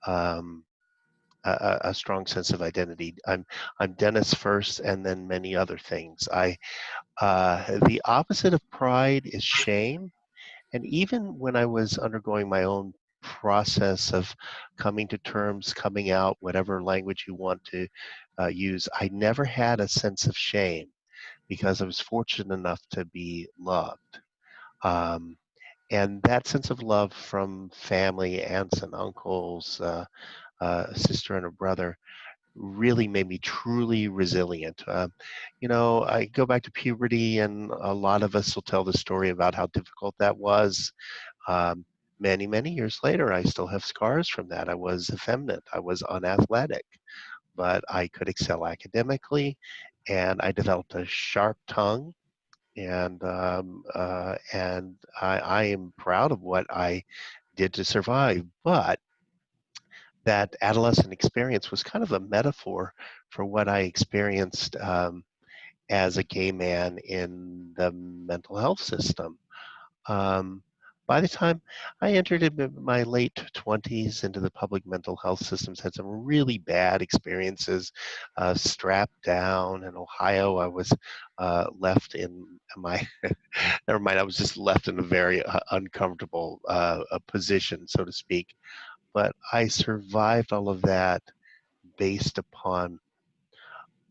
a strong sense of identity. I'm Dennis first, and then many other things. The opposite of pride is shame. And even when I was undergoing my own process of coming to terms, coming out, whatever language you want to use, I never had a sense of shame because I was fortunate enough to be loved. And that sense of love from family, aunts and uncles, a sister and a brother, really made me truly resilient. I go back to puberty, and a lot of us will tell the story about how difficult that was. Many, many years later, I still have scars from that. I was effeminate. I was unathletic, but I could excel academically, and I developed a sharp tongue. And I am proud of what I did to survive. But that adolescent experience was kind of a metaphor for what I experienced as a gay man in the mental health system. By the time I entered in my late 20s into the public mental health systems, had some really bad experiences, strapped down. In Ohio, I was left in my, never mind, I was just left in a very uncomfortable position, so to speak. But I survived all of that based upon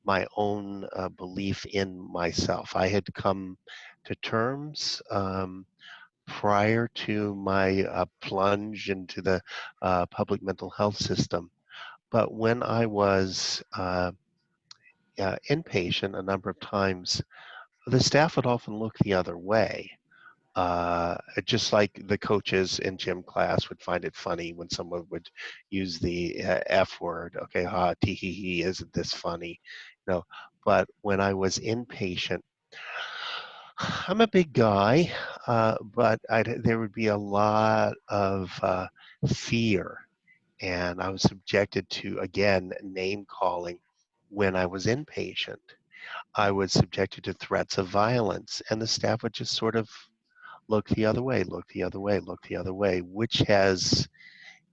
my own belief in myself. I had come to terms prior to my plunge into the public mental health system. But when I was inpatient a number of times, the staff would often look the other way. Just like the coaches in gym class would find it funny when someone would use the F word. Okay, ha, tee hee hee, isn't this funny? But when I was inpatient, I'm a big guy, but there would be a lot of fear And I was subjected to, again, name calling when I was inpatient. I was subjected to threats of violence, and the staff would just sort of look the other way, look the other way, look the other way, which has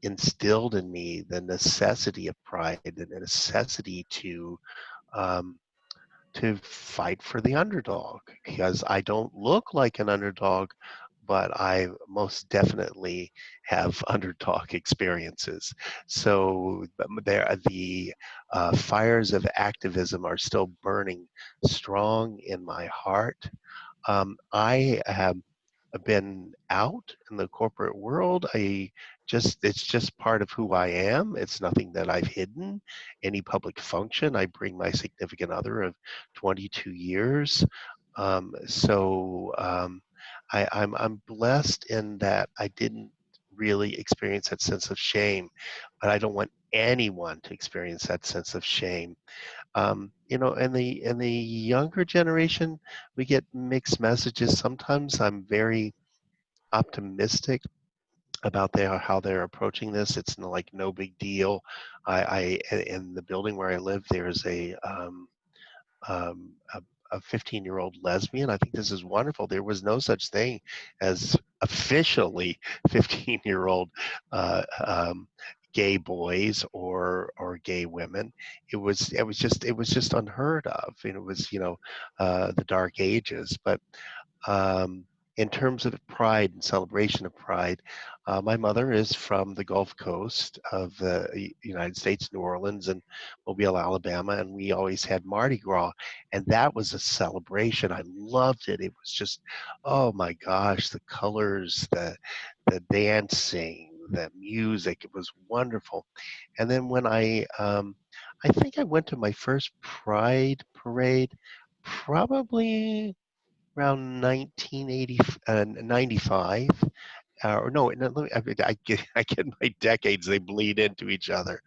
instilled in me the necessity of pride and the necessity um, to fight for the underdog, because I don't look like an underdog, but I most definitely have underdog experiences. So the fires of activism are still burning strong in my heart. I have been out in the corporate world. It's just part of who I am. It's nothing that I've hidden. Any public function, I bring my significant other of 22 years. I'm blessed in that I didn't really experience that sense of shame, but I don't want anyone to experience that sense of shame. In the younger generation, we get mixed messages. Sometimes I'm very optimistic about how they're approaching this. It's like no big deal. In the building where I live, there's um, a 15-year-old lesbian. I think this is wonderful. There was no such thing as officially 15-year-old gay boys or gay women. It was just unheard of, and it was the dark ages. But in terms of pride and celebration of pride, my mother is from the Gulf Coast of the United States, New Orleans and Mobile, Alabama, and we always had Mardi Gras, and that was a celebration. I loved it. It was just, oh my gosh, the colors, the dancing, the music, it was wonderful. And then when I think I went to my first Pride parade, probably around 95, or no, I get my decades, they bleed into each other.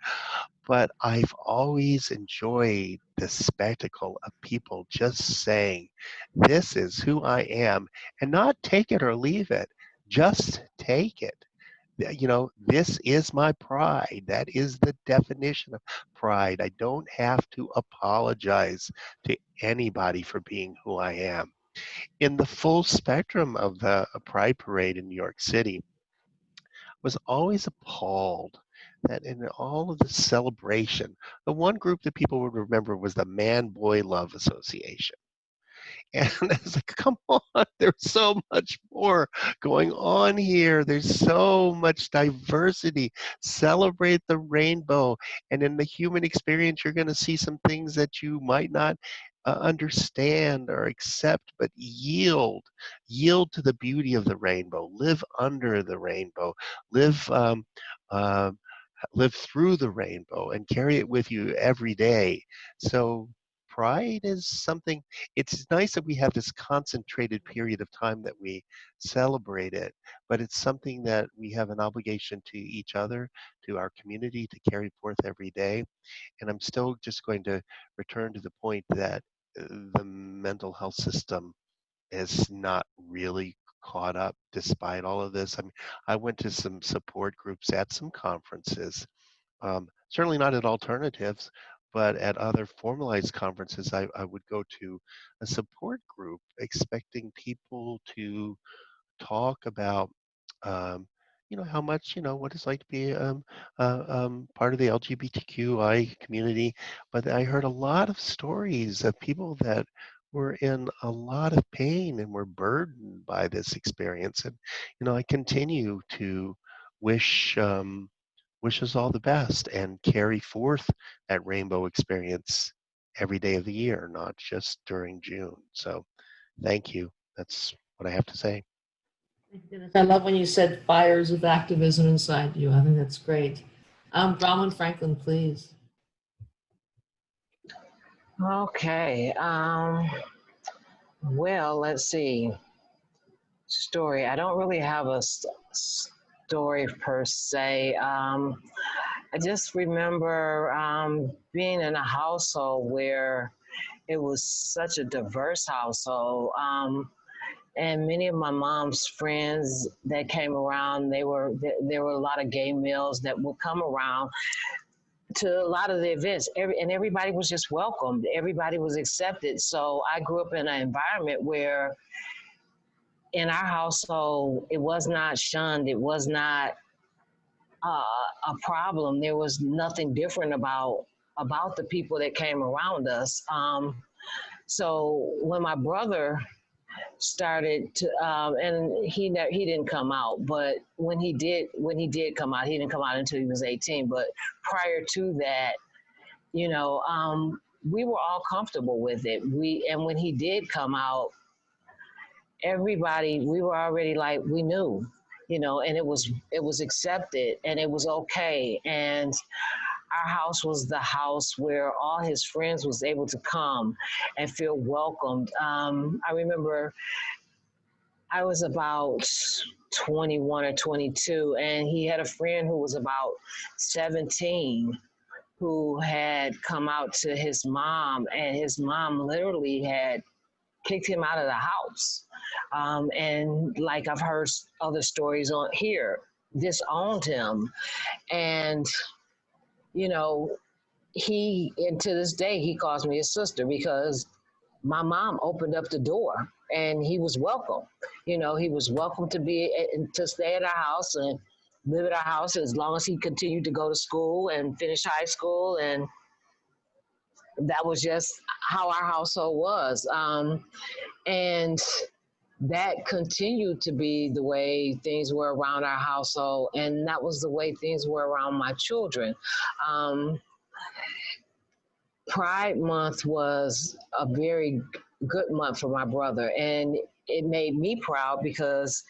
But I've always enjoyed the spectacle of people just saying, this is who I am, and not take it or leave it, just take it. This is my pride. That is the definition of pride. I don't have to apologize to anybody for being who I am. In the full spectrum of the Pride Parade in New York City, was always appalled that in all of the celebration, the one group that people would remember was the Man Boy Love Association. And it's like, come on, there's so much more going on here. There's so much diversity. Celebrate the rainbow. And in the human experience, you're going to see some things that you might not understand or accept, but yield to the beauty of the rainbow. Live under the rainbow. Live uh, live through the rainbow and carry it with you every day. So pride is something, it's nice that we have this concentrated period of time that we celebrate it, but it's something that we have an obligation to each other, to our community, to carry forth every day. And I'm still just going to return to the point that the mental health system is not really caught up despite all of this. I mean, I went to some support groups at some conferences, certainly not at alternatives, but at other formalized conferences. I would go to a support group expecting people to talk about how much, what it's like to be part of the LGBTQI community. But I heard a lot of stories of people that were in a lot of pain and were burdened by this experience. And, I continue to wish us all the best and carry forth that rainbow experience every day of the year, not just during June. So thank you. That's what I have to say. I love when you said fires of activism inside you. I think that's great. Braunwynn Franklin, please. Okay. Well, let's see. Story. I don't really have a story per se. I just remember being in a household where it was such a diverse household. And many of my mom's friends that came around, there were a lot of gay males that would come around to a lot of the events. And everybody was just welcomed. Everybody was accepted. So I grew up in an environment where in our household, it was not shunned. It was not a problem. There was nothing different about the people that came around us. So when my brother started to, and he didn't come out, but when he did come out, he didn't come out until he was 18. But prior to that, you know, we were all comfortable with it. And when he did come out, everybody, we were already like, we knew, you know, and it was accepted and it was okay. And our house was the house where all his friends was able to come and feel welcomed. I remember I was about 21 or 22, and he had a friend who was about 17 who had come out to his mom, and his mom literally had kicked him out of the house. And like I've heard other stories on here, disowned him. And, you know, and to this day, he calls me his sister because my mom opened up the door and he was welcome. You know, he was welcome to stay at our house and live at our house as long as he continued to go to school and finish high school. And that was just how our household was. And that continued to be the way things were around our household. And that was the way things were around my children. Pride Month was a very good month for my brother. And it made me proud because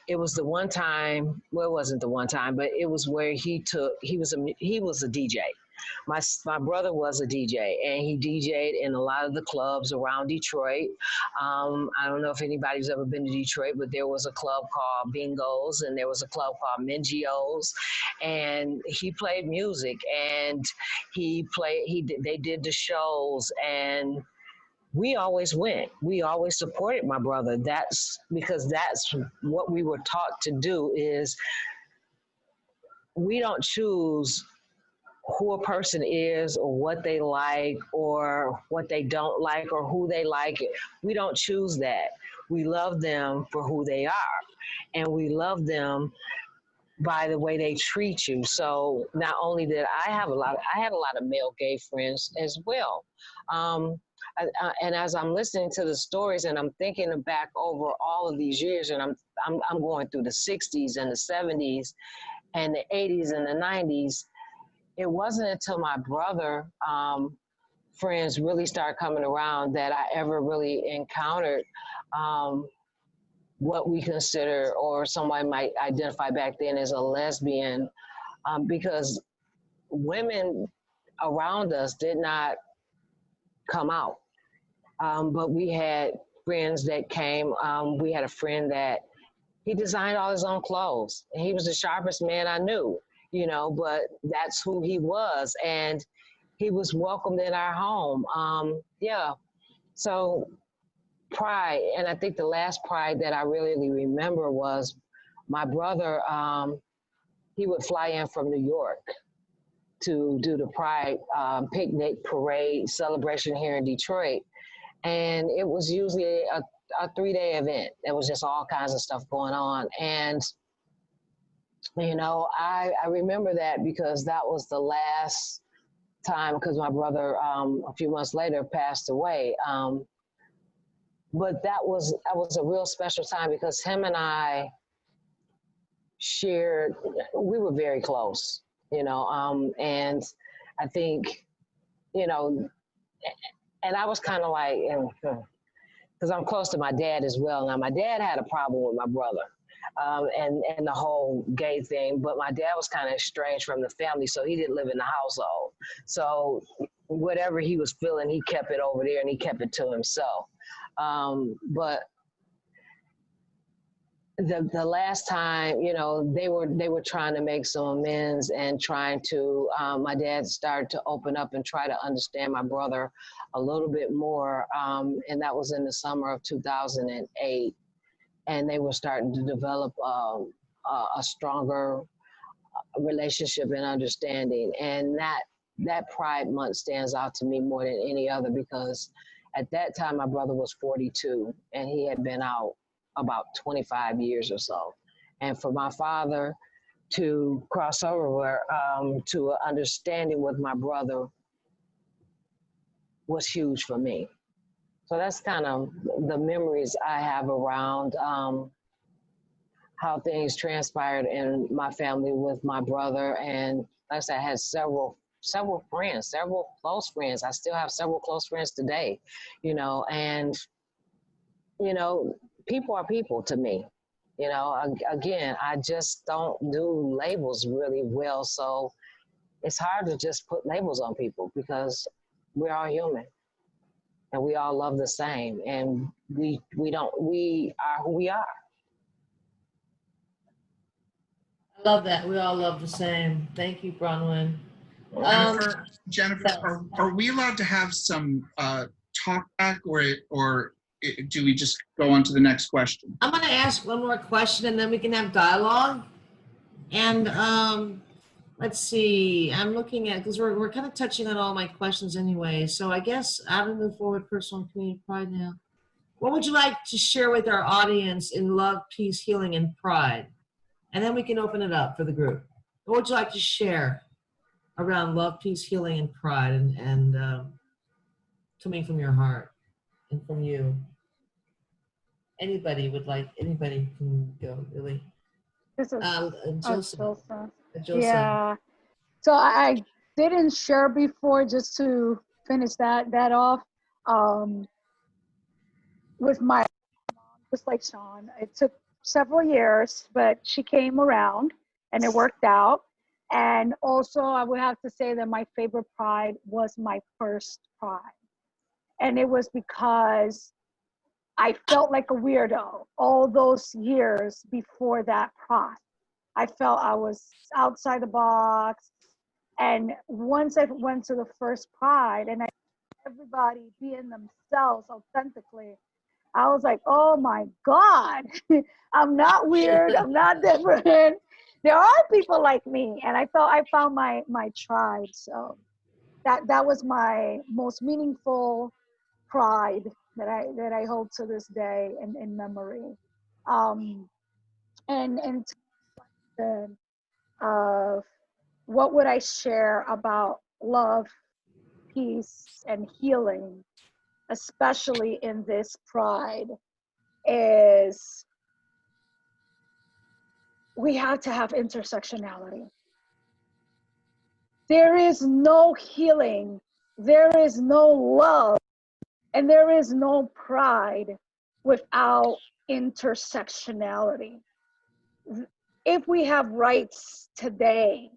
it was the one time, well, it wasn't the one time, but it was where he was a DJ. My brother was a DJ, and he DJ'd in a lot of the clubs around Detroit. I don't know if anybody's ever been to Detroit, but there was a club called Bingos, and there was a club called Mingios, and he played music, and they did the shows, and we always went. We always supported my brother. That's because that's what we were taught to do. Is we don't choose who a person is or what they like or what they don't like or who they like. We don't choose that. We love them for who they are, and we love them by the way they treat you. So not only did I had a lot of male gay friends as well. And as I'm listening to the stories and I'm thinking back over all of these years, and I'm going through the 60s and the 70s and the 80s and the 90s, it wasn't until my brother friends really started coming around that I ever really encountered what we consider, or somebody might identify back then as a lesbian, because women around us did not come out. But we had friends that came. We had a friend that he designed all his own clothes. And he was the sharpest man I knew, you know, but that's who he was. And he was welcomed in our home. So pride, and I think the last pride that I really remember was my brother, he would fly in from New York to do the pride picnic, parade, celebration here in Detroit. And it was usually a 3-day event. There was just all kinds of stuff going on. And, you know, I remember that because that was the last time, because my brother a few months later passed away. But that was a real special time because him and I we were very close, you know, and I think, you know, and I was kind of like, because I'm close to my dad as well. Now, my dad had a problem with my brother and the whole gay thing, but my dad was kind of estranged from the family, so he didn't live in the household. So whatever he was feeling, he kept it over there and he kept it to himself. But the last time, you know, they were trying to make some amends and trying to, my dad started to open up and try to understand my brother a little bit more. And that was in the summer of 2008. and they were starting to develop a stronger relationship and understanding. And that Pride Month stands out to me more than any other, because at that time my brother was 42 and he had been out about 25 years or so. And for my father to cross over to an understanding with my brother was huge for me. So that's kind of the memories I have around how things transpired in my family with my brother. And like I said, I had several friends, several close friends. I still have several close friends today, and, people are people to me. Again, I just don't do labels really well. So it's hard to just put labels on people because we're all human and we all love the same. And we are who we are. I love that. We all love the same. Thank you, Braunwynn. Jennifer, are we allowed to have some talk back, or do we just go on to the next question? I'm going to ask one more question and then we can have dialogue. And let's see, I'm looking at, because we're kind of touching on all my questions anyway. So I guess I'm going to move forward personal and community pride now. What would you like to share with our audience in love, peace, healing, and pride? And then we can open it up for the group. What would you like to share around love, peace, healing, and pride, and coming from your heart and from you? Anybody can go, really. This is Joseph. Yeah. So I didn't share before, just to finish that off. With my mom, just like Sean, it took several years, but she came around and it worked out. And also I would have to say that my favorite pride was my first pride. And it was because I felt like a weirdo all those years before that pride. I felt I was outside the box. And once I went to the first pride and everybody being themselves authentically, I was like, oh my God, I'm not weird, I'm not different. There are people like me. And I felt I found my tribe. So that was my most meaningful pride that I hold to this day in memory. And of what would I share about love, peace, and healing, especially in this pride, is we have to have intersectionality. There is no healing, there is no love, and there is no pride without intersectionality. If we have rights today,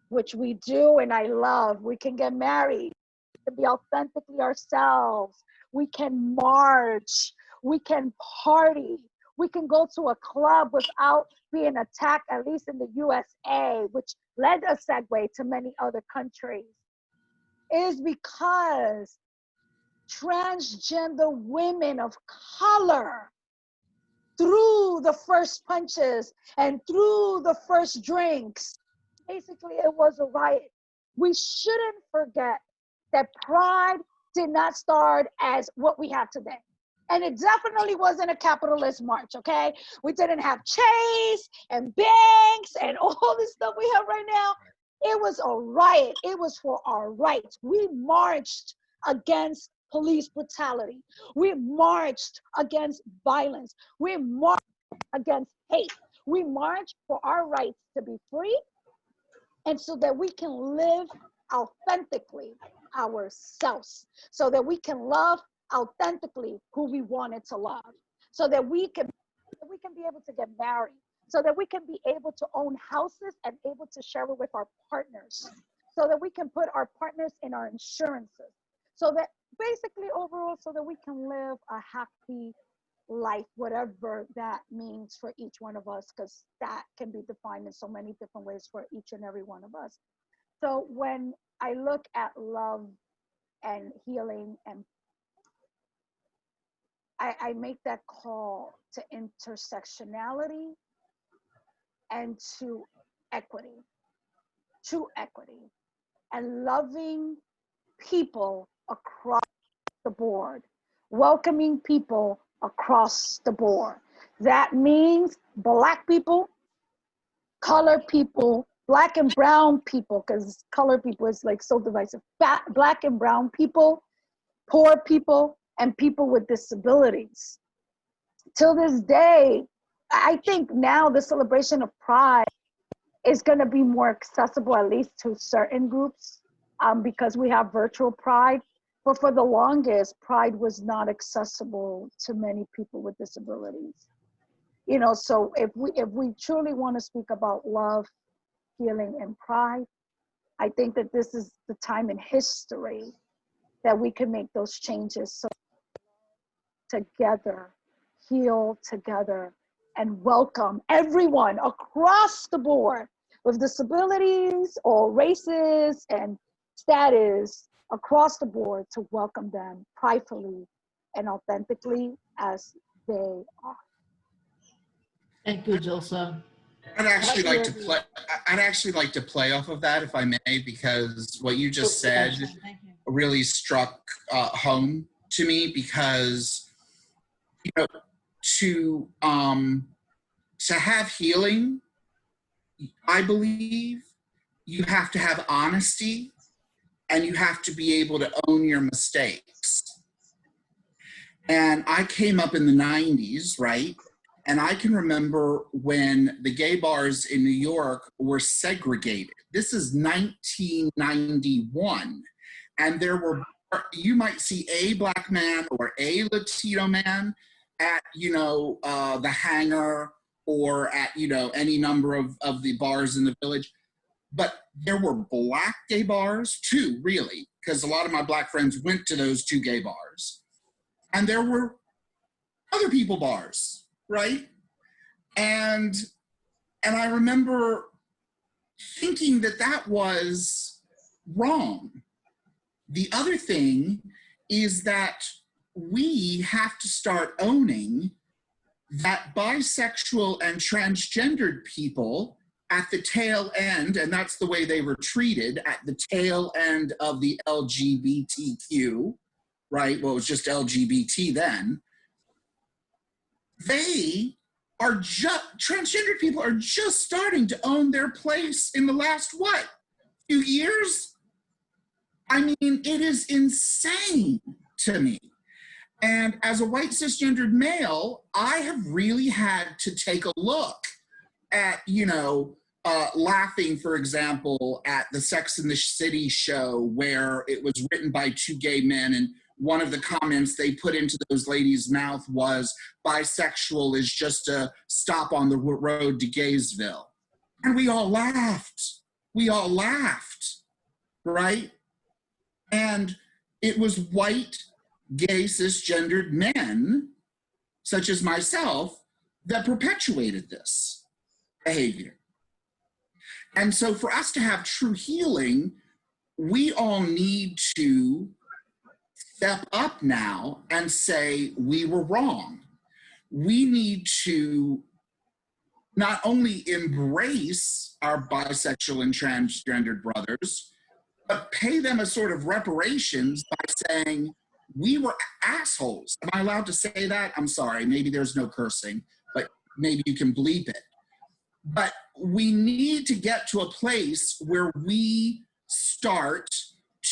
which we do and I love, we can get married, we can be authentically ourselves, we can march, we can party, we can go to a club without being attacked, at least in the USA, which led a segue to many other countries, is because transgender women of color, through the first punches and through the first drinks, basically it was a riot. We shouldn't forget that pride did not start as what we have today. And it definitely wasn't a capitalist march, okay? We didn't have Chase and banks and all this stuff we have right now. It was a riot. It was for our rights. We marched against police brutality. We marched against violence. We marched against hate. We marched for our rights to be free, and so that we can live authentically ourselves, so that we can love authentically who we wanted to love, so that we can be able to get married, so that we can be able to own houses and able to share it with our partners, so that we can put our partners in our insurances, so that basically overall, so that we can live a happy life, whatever that means for each one of us, because that can be defined in so many different ways for each and every one of us. So when I look at love and healing, and I make that call to intersectionality and to equity, true equity, and loving people across the board, welcoming people across the board. That means Black people, colored people, Black and brown people, because colored people is like so divisive. Black and brown people, poor people, and people with disabilities. Till this day, I think now the celebration of Pride is going to be more accessible, at least to certain groups, because we have virtual Pride. But for the longest, Pride was not accessible to many people with disabilities. You know, so if we truly want to speak about love, healing, and pride, I think that this is the time in history that we can make those changes. So together, heal together, and welcome everyone across the board with disabilities, all races and status across the board, to welcome them pridefully and authentically as they are. Thank you, Jilsa. I'd actually like to play. I'd actually like to play off of that, if I may, because what you just said really struck home to me. Because, you know, to have healing, I believe you have to have honesty, and you have to be able to own your mistakes. And I came up in the 90s, right? And I can remember when the gay bars in New York were segregated. This is 1991. And there were, you might see a Black man or a Latino man at, you know, the Hangar, or at, you know, any number of the bars in the Village. But there were Black gay bars too, really, because a lot of my Black friends went to those two gay bars. And there were other people bars, right? And I remember thinking that that was wrong. The other thing is that we have to start owning that bisexual and transgendered people at the tail end, and that's the way they were treated, at the tail end of the LGBTQ, right? Well, it was just LGBT then. They are just, transgendered people are just starting to own their place in the last, what, few years? I mean, it is insane to me. And as a white cisgendered male, I have really had to take a look at, you know, laughing, for example, at the Sex and the City show, where it was written by two gay men, and one of the comments they put into those ladies' mouth was, bisexual is just a stop on the road to Gaysville. And we all laughed. We all laughed, right? And it was white, gay, cisgendered men, such as myself, that perpetuated this behavior. And so for us to have true healing, we all need to step up now and say we were wrong. We need to not only embrace our bisexual and transgendered brothers, but pay them a sort of reparations by saying, we were assholes. Am I allowed to say that? I'm sorry, maybe there's no cursing, but maybe you can bleep it. But we need to get to a place where we start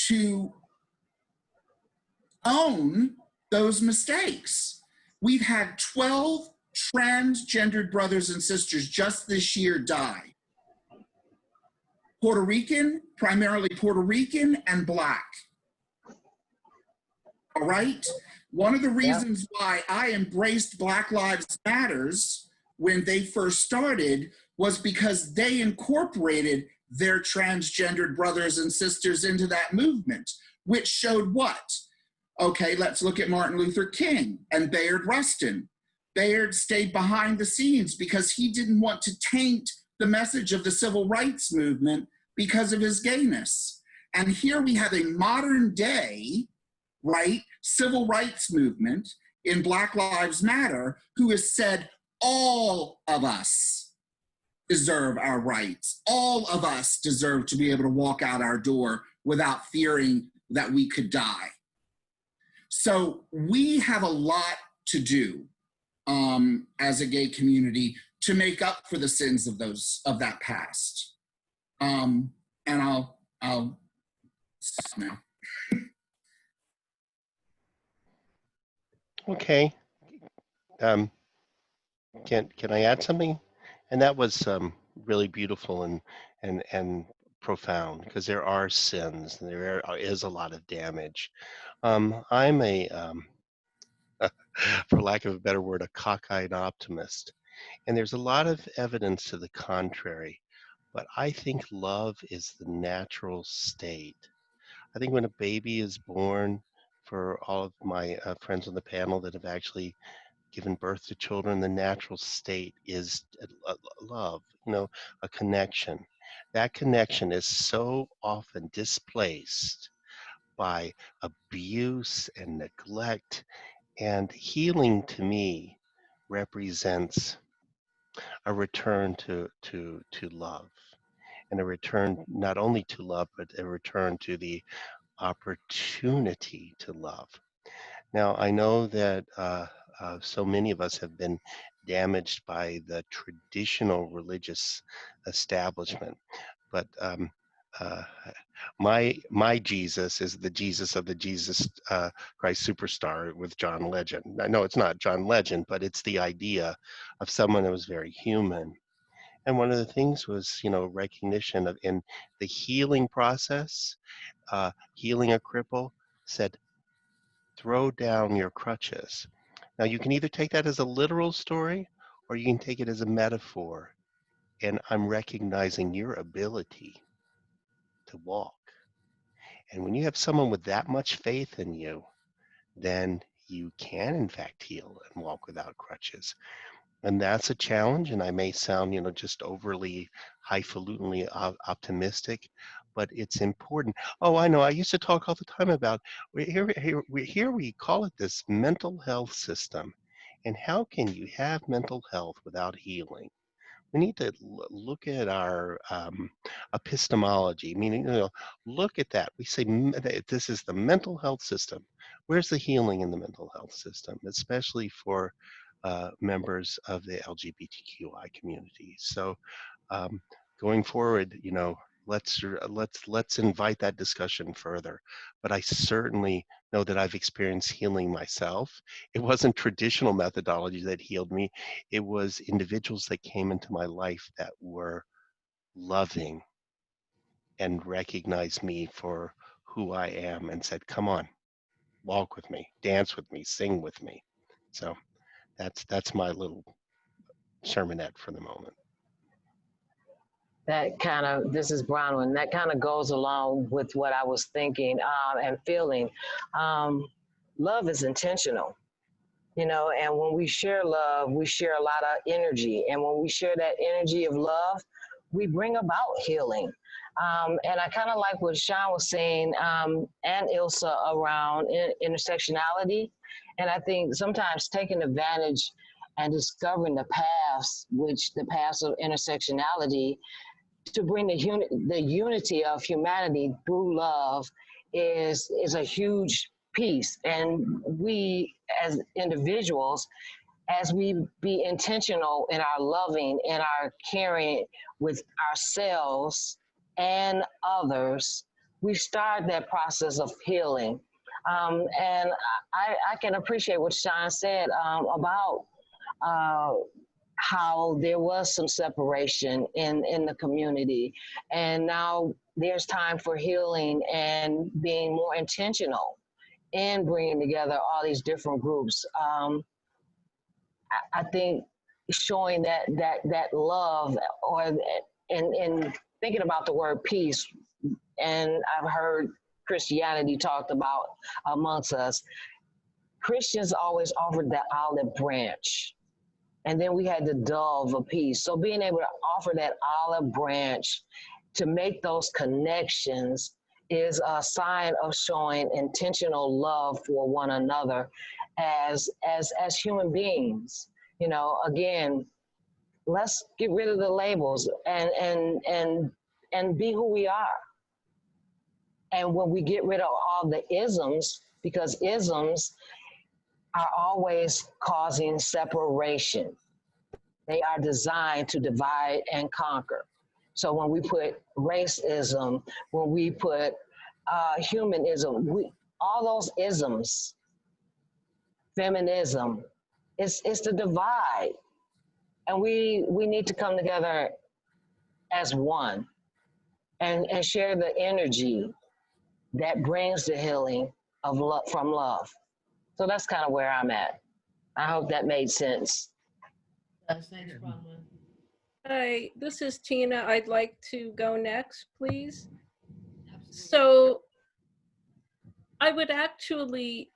to own those mistakes. We've had 12 transgendered brothers and sisters just this year die. Puerto Rican, primarily Puerto Rican and Black. All right? One of the reasons why I embraced Black Lives Matters when they first started was because they incorporated their transgendered brothers and sisters into that movement, which showed what? Okay, let's look at Martin Luther King and Bayard Rustin. Bayard stayed behind the scenes because he didn't want to taint the message of the civil rights movement because of his gayness. And here we have a modern day, right, civil rights movement in Black Lives Matter who has said all of us deserve our rights. All of us deserve to be able to walk out our door without fearing that we could die. So we have a lot to do as a gay community to make up for the sins of that past. And I'll stop now. Okay. Can I add something? And that was really beautiful and profound, because there are sins and there is a lot of damage. I'm a for lack of a better word, a cockeyed optimist, and there's a lot of evidence to the contrary. But I think love is the natural state. I think when a baby is born, for all of my friends on the panel that have actually given birth to children, the natural state is love, a connection. That connection is so often displaced by abuse and neglect, and healing to me represents a return to love, and a return not only to love, but a return to the opportunity to love. Now, I know that so many of us have been damaged by the traditional religious establishment, but my Jesus is the Jesus of the Jesus Christ Superstar with John Legend. I know it's not John Legend, but it's the idea of someone that was very human. And one of the things was, recognition of in the healing process, healing a cripple, said, throw down your crutches. Now, you can either take that as a literal story or you can take it as a metaphor. And I'm recognizing your ability to walk. And when you have someone with that much faith in you, then you can, in fact, heal and walk without crutches. And that's a challenge. And I may sound, just overly highfalutinly optimistic, but it's important. Oh, I know. I used to talk all the time about here we call it this mental health system. And how can you have mental health without healing? We need to look at our epistemology, meaning, look at that. We say this is the mental health system. Where's the healing in the mental health system, especially for members of the LGBTQI community? So going forward, let's invite that discussion further. But I certainly know that I've experienced healing myself. It wasn't traditional methodology that healed me. It was individuals that came into my life that were loving and recognized me for who I am and said, come on, walk with me, dance with me, sing with me. So that's my little sermonette for the moment. This is Braunwynn, that kind of goes along with what I was thinking and feeling. Love is intentional, and when we share love, we share a lot of energy. And when we share that energy of love, we bring about healing. And I kind of like what Sean was saying and Ilsa around intersectionality. And I think sometimes taking advantage and discovering the paths of intersectionality to bring the unity of humanity through love is a huge piece. And we as individuals, as we be intentional in our loving and our caring with ourselves and others, we start that process of healing. And I can appreciate what Sean said about how there was some separation in the community. And now there's time for healing and being more intentional in bringing together all these different groups. I think showing that love, or in thinking about the word peace, and I've heard Christianity talked about amongst us. Christians always offered that olive branch. And then we had the dove of peace. So being able to offer that olive branch to make those connections is a sign of showing intentional love for one another. as human beings. You know, again, let's get rid of the labels and be who we are. And when we get rid of all the isms, because isms are always causing separation. They are designed to divide and conquer. So when we put racism, when we put humanism, all those isms, feminism, it's the divide. And we need to come together as one and share the energy that brings the healing of love, from love. So that's kind of where I'm at. I hope that made sense. Yes, thanks, Braunwynn. Hi, this is Tina. I'd like to go next, please. Absolutely. So I would actually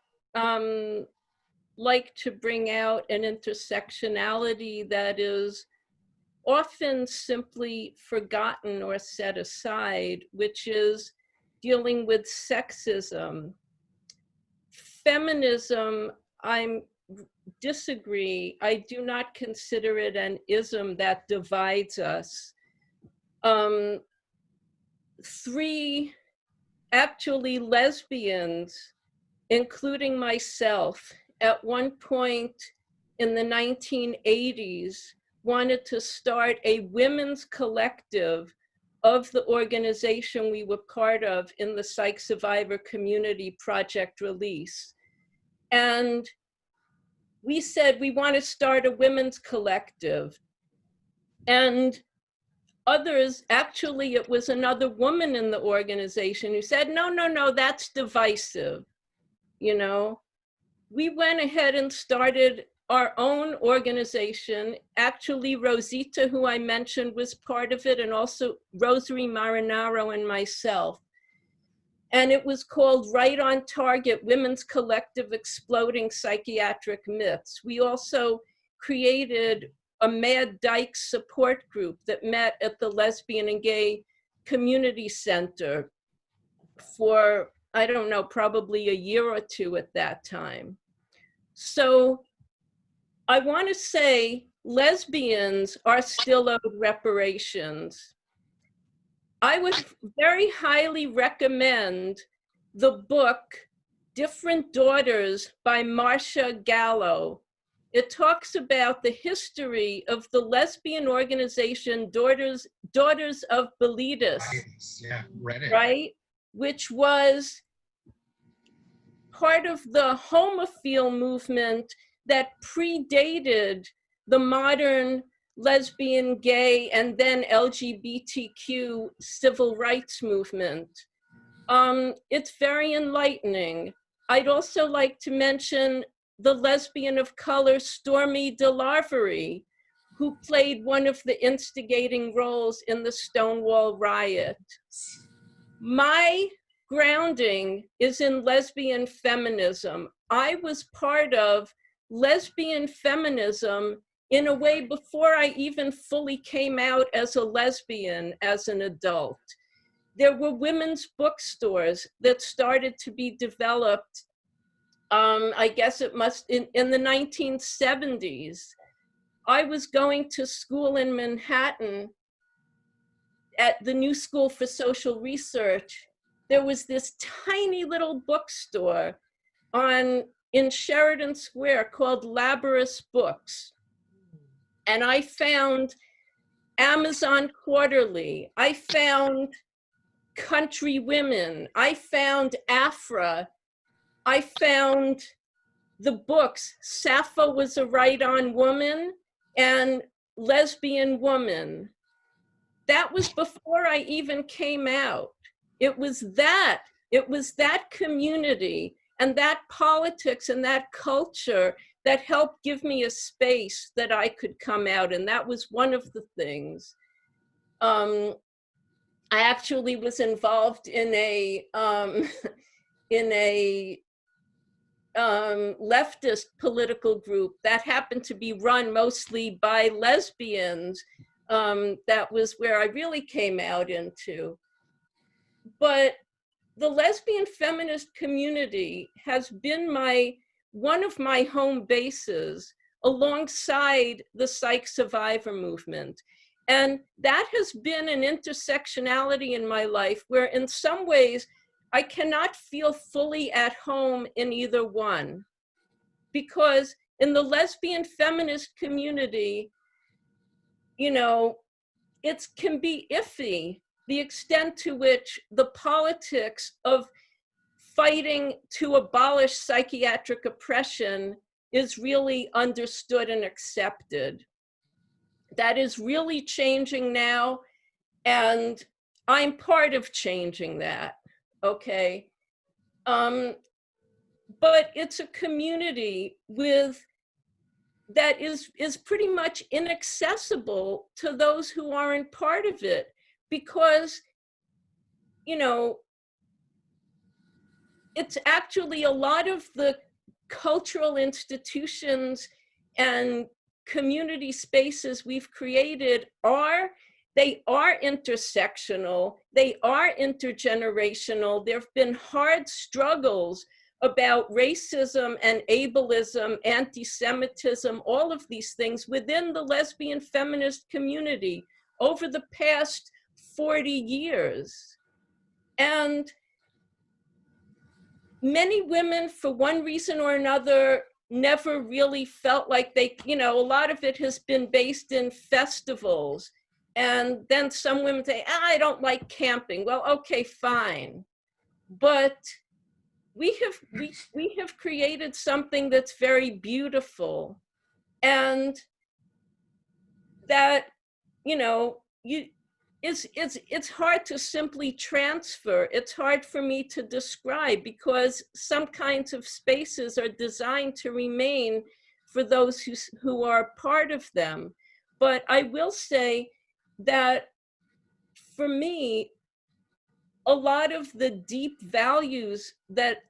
like to bring out an intersectionality that is often simply forgotten or set aside, which is dealing with sexism. Feminism, I disagree. I do not consider it an ism that divides us. Three actually lesbians, including myself, at one point in the 1980s, wanted to start a women's collective of the organization we were part of in the Psych Survivor community, Project Release. And we said, we want to start a women's collective. And others, actually, it was another woman in the organization who said, no, no, no, that's divisive. You know, we went ahead and started our own organization. Actually, Rosita, who I mentioned, was part of it, and also Rosary Marinaro and myself. And it was called Right on Target, Women's Collective Exploding Psychiatric Myths. We also created a Mad Dykes support group that met at the Lesbian and Gay Community Center for, I don't know, probably a year or two at that time. So I want to say lesbians are still owed reparations. I would very highly recommend the book Different Daughters by Marcia Gallo. It talks about the history of the lesbian organization Daughters of Bilitis. Yeah, read it. Right? Which was part of the homophile movement that predated the modern lesbian, gay, and then LGBTQ civil rights movement. It's very enlightening. I'd also like to mention the lesbian of color, Stormy DeLarvery, who played one of the instigating roles in the Stonewall riot. My grounding is in lesbian feminism. I was part of lesbian feminism in a way before I even fully came out as a lesbian as an adult. There were women's bookstores that started to be developed, I guess it must, in the 1970s. I was going to school in Manhattan at the New School for Social Research. There was this tiny little bookstore in Sheridan Square called Labyrinth Books. And I found Amazon Quarterly. I found Country Women. I found Afra. I found the books Sappho Was a Right-On Woman and Lesbian Woman. That was before I even came out. It was that community and that politics and that culture that helped give me a space that I could come out. And that was one of the things. I actually was involved in a leftist political group that happened to be run mostly by lesbians. That was where I really came out into. But the lesbian feminist community has been my one of my home bases alongside the psych survivor movement. And that has been an intersectionality in my life where in some ways I cannot feel fully at home in either one. Because in the lesbian feminist community, you know, it can be iffy, the extent to which the politics of fighting to abolish psychiatric oppression is really understood and accepted. That is really changing now, and I'm part of changing that, okay? But it's a community that is pretty much inaccessible to those who aren't part of it, because, you know, it's actually a lot of the cultural institutions and community spaces we've created they are intersectional, they are intergenerational. There have been hard struggles about racism and ableism, anti-Semitism, all of these things within the lesbian feminist community over the past 40 years. And many women, for one reason or another, never really felt like they, you know, a lot of it has been based in festivals. And then some women say, I don't like camping. Well, okay, fine. But we have created something that's very beautiful, and that, you know, it's hard to simply transfer. It's hard for me to describe, because some kinds of spaces are designed to remain for those who are part of them. But I will say that for me, a lot of the deep values that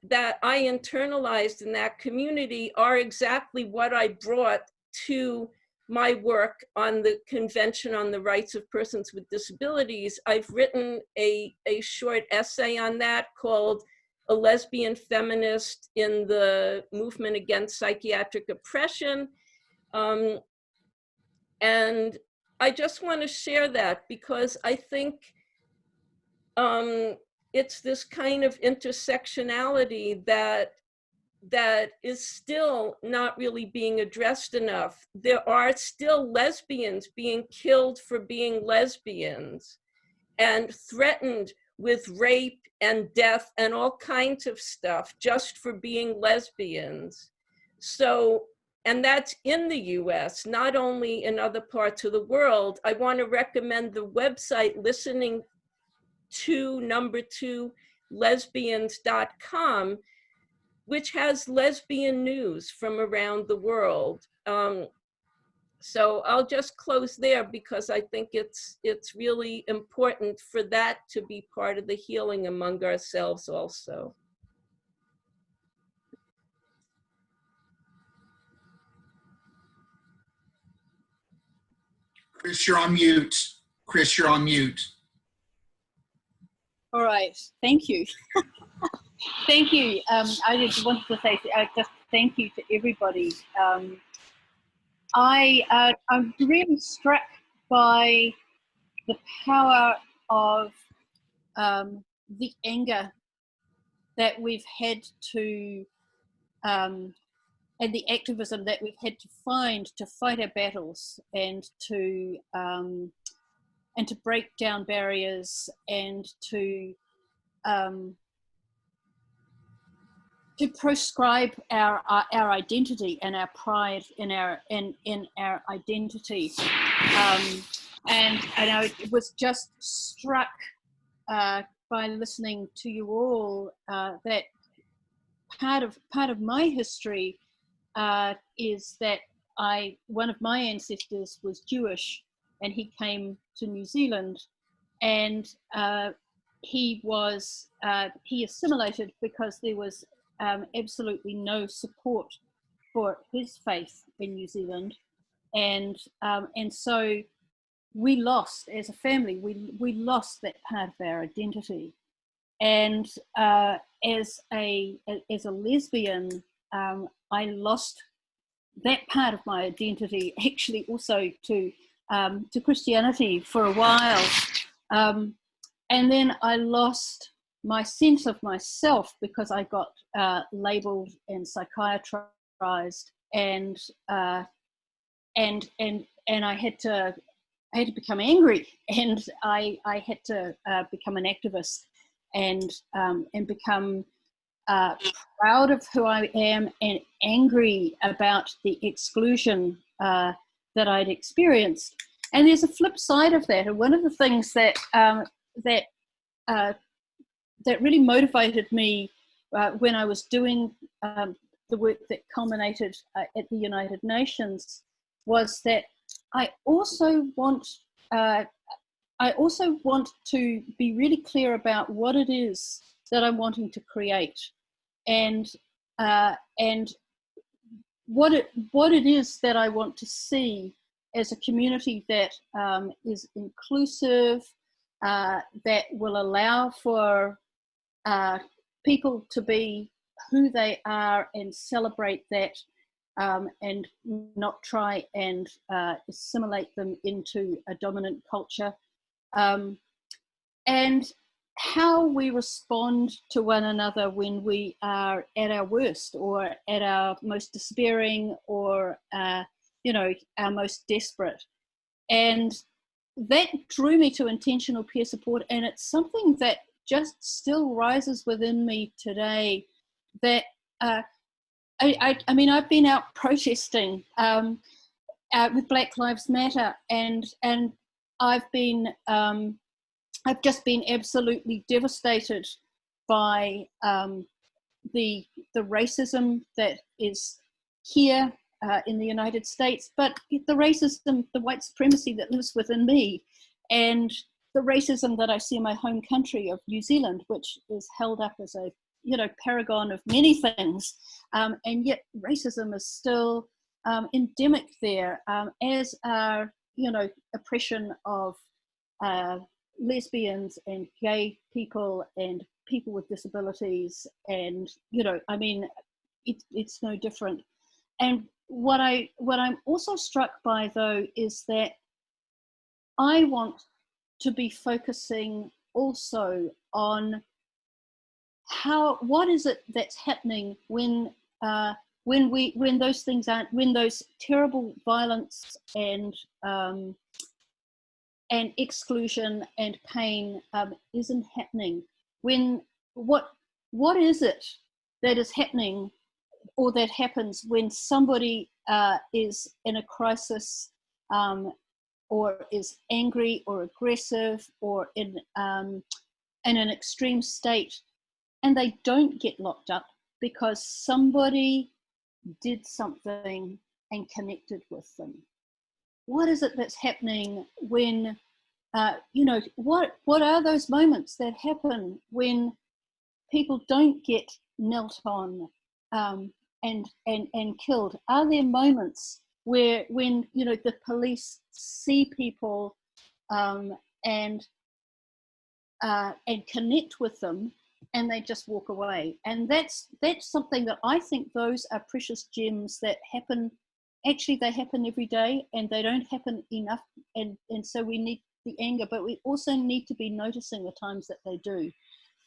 I internalized in that community are exactly what I brought to my work on the Convention on the Rights of Persons with Disabilities. I've written a short essay on that called A Lesbian Feminist in the Movement Against Psychiatric Oppression. And I just want to share that because I think it's this kind of intersectionality that is still not really being addressed enough. There are still lesbians being killed for being lesbians and threatened with rape and death and all kinds of stuff just for being lesbians. So, and that's in the US, not only in other parts of the world. I want to recommend the website listening to lesbians.com, which has lesbian news from around the world. So I'll just close there because I think it's really important for that to be part of the healing among ourselves also. Chris, you're on mute. Chris, you're on mute. All right, thank you. Thank you. I just wanted to say just thank you to everybody. I'm really struck by the power of the anger that we've had to, and the activism that we've had to find to fight our battles and to break down barriers and to proscribe our identity and our pride in our identity. And I was just struck by listening to you all that part of my history is that one of my ancestors was Jewish, and he came to New Zealand, and he assimilated because there was absolutely no support for his faith in New Zealand, and so we lost, as a family, we lost that part of our identity. And as a lesbian, I lost that part of my identity actually also to Christianity for a while. And then I lost my sense of myself because I got labeled and psychiatrized, and I had to become angry, and I had to become an activist and become proud of who I am and angry about the exclusion that I'd experienced. And there's a flip side of that. And one of the things that that really motivated me when I was doing the work that culminated at the United Nations was that I also want to be really clear about what it is that I'm wanting to create, and what it is that I want to see as a community that is inclusive, that will allow for people to be who they are and celebrate that, and not try and assimilate them into a dominant culture, and how we respond to one another when we are at our worst or at our most despairing or our most desperate. And that drew me to intentional peer support, and it's something that just still rises within me today. That I mean, I've been out protesting with Black Lives Matter, and I've just been absolutely devastated by the racism that is here in the United States, but the racism, the white supremacy that lives within me, and the racism that I see in my home country of New Zealand, which is held up as a paragon of many things, and yet racism is still endemic there, as are oppression of lesbians and gay people and people with disabilities, and I mean, it's no different. And what I'm also struck by, though, is that I want to be focusing also on what is it that's happening when those things aren't, when those terrible violence and exclusion and pain isn't happening. When what is it that is happening, or that happens when somebody is in a crisis, or is angry or aggressive or in an extreme state, and they don't get locked up because somebody did something and connected with them? What is it that's happening when, what are those moments that happen when people don't get knelt on and killed? Are there moments when the police see people and connect with them, and they just walk away? And that's something that I think those are precious gems that happen. Actually, they happen every day, and they don't happen enough. And so we need the anger, but we also need to be noticing the times that they do,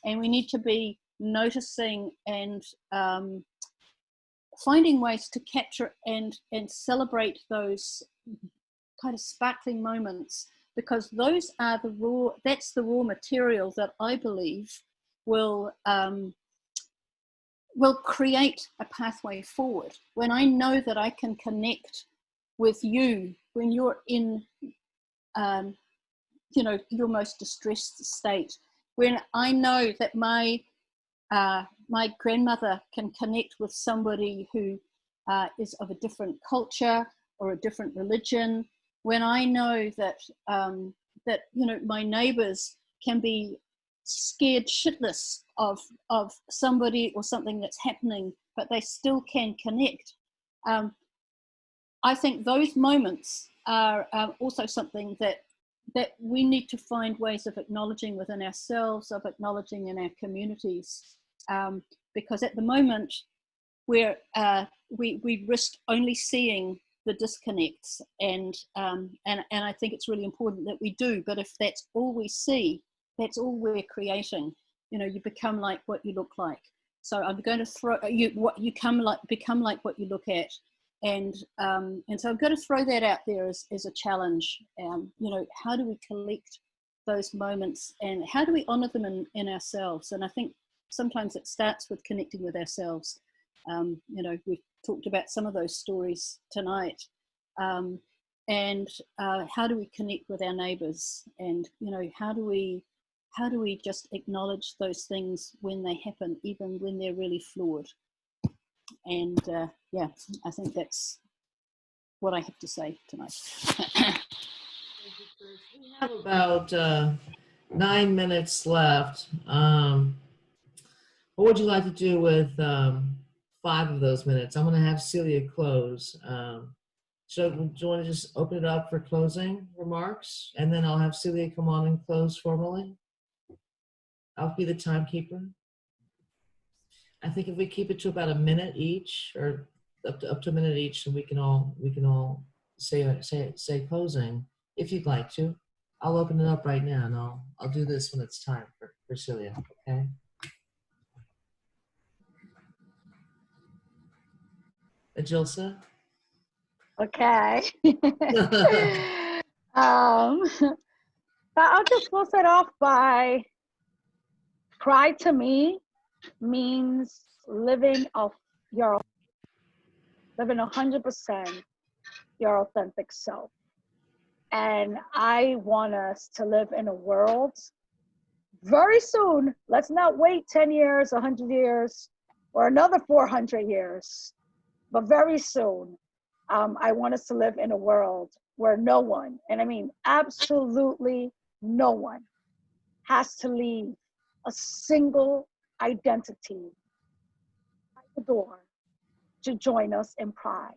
and we need to be noticing and finding ways to capture and celebrate those kind of sparkling moments, because those are that's the raw material that I believe will create a pathway forward. When I know that I can connect with you when you're in your most distressed state, when I know that my grandmother can connect with somebody who is of a different culture or a different religion, when I know that my neighbors can be scared shitless of somebody or something that's happening, but they still can connect. I think those moments are also something that we need to find ways of acknowledging within ourselves, of acknowledging in our communities, because at the moment where we risk only seeing the disconnects, and I think it's really important that we do. But if that's all we see, that's all we're creating. You know, you become like what you look like. So I'm going to throw become like what you look at, and so I'm going to throw that out there as a challenge. You know, how do we collect those moments, and how do we honor them in ourselves? And I think sometimes it starts with connecting with ourselves. You know, we've talked about some of those stories tonight, and how do we connect with our neighbors? And you know, how do we just acknowledge those things when they happen, even when they're really flawed? And yeah, I think that's what I have to say tonight. We have about 9 minutes left. What would you like to do with 5 of those minutes? I'm going to have Celia close. So do you want to just open it up for closing remarks? And then I'll have Celia come on and close formally. I'll be the timekeeper. I think if we keep it to about a minute each, or up to a minute each, and we can all say closing if you'd like to. I'll open it up right now, and I'll do this when it's time for Celia. Okay. Allilsa? Okay. I'll just close it off by pride to me means living 100% your authentic self. And I want us to live in a world very soon. Let's not wait 10 years, 100 years, or another 400 years, but very soon. I want us to live in a world where no one, and I mean absolutely no one, has to leave a single identity at the door to join us in pride.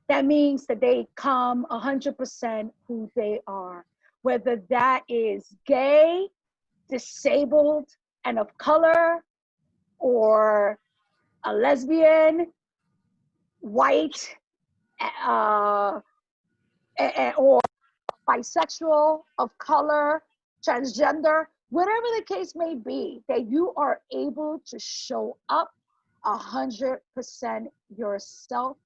That means that they come 100% who they are, whether that is gay, disabled, and of color, or a lesbian, white, or bisexual, of color, transgender, whatever the case may be, that you are able to show up 100% yourself,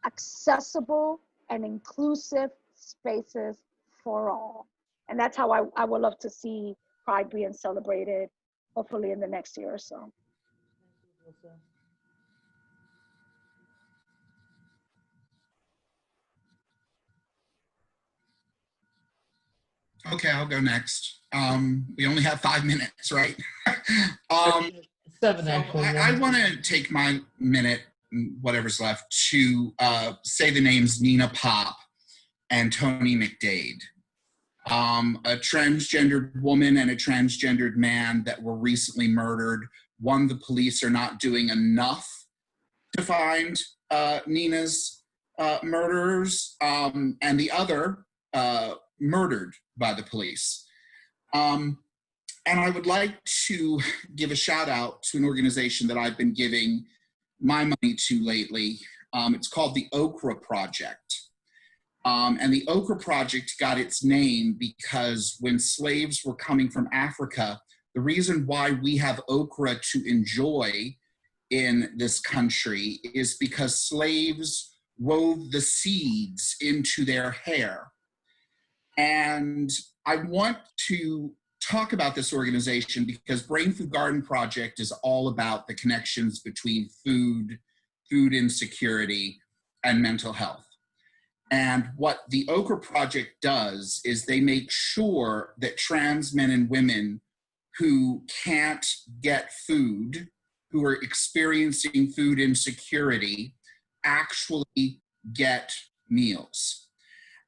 accessible and inclusive spaces for all. And that's how I would love to see Pride being celebrated, hopefully in the next year or so. Okay, I'll go next. We only have 5 minutes, right? 7 actually. I want to take my minute, whatever's left, to say the names Nina Pop and Tony McDade. A transgendered woman and a transgendered man that were recently murdered. One, the police are not doing enough to find Nina's murderers, and the other murdered by the police. And I would like to give a shout out to an organization that I've been giving my money to lately. It's called the Okra Project. And the Okra Project got its name because when slaves were coming from Africa, the reason why we have okra to enjoy in this country is because slaves wove the seeds into their hair. And I want to talk about this organization because Brain Food Garden Project is all about the connections between food insecurity, and mental health. And what the Okra Project does is they make sure that trans men and women who can't get food, who are experiencing food insecurity, actually get meals.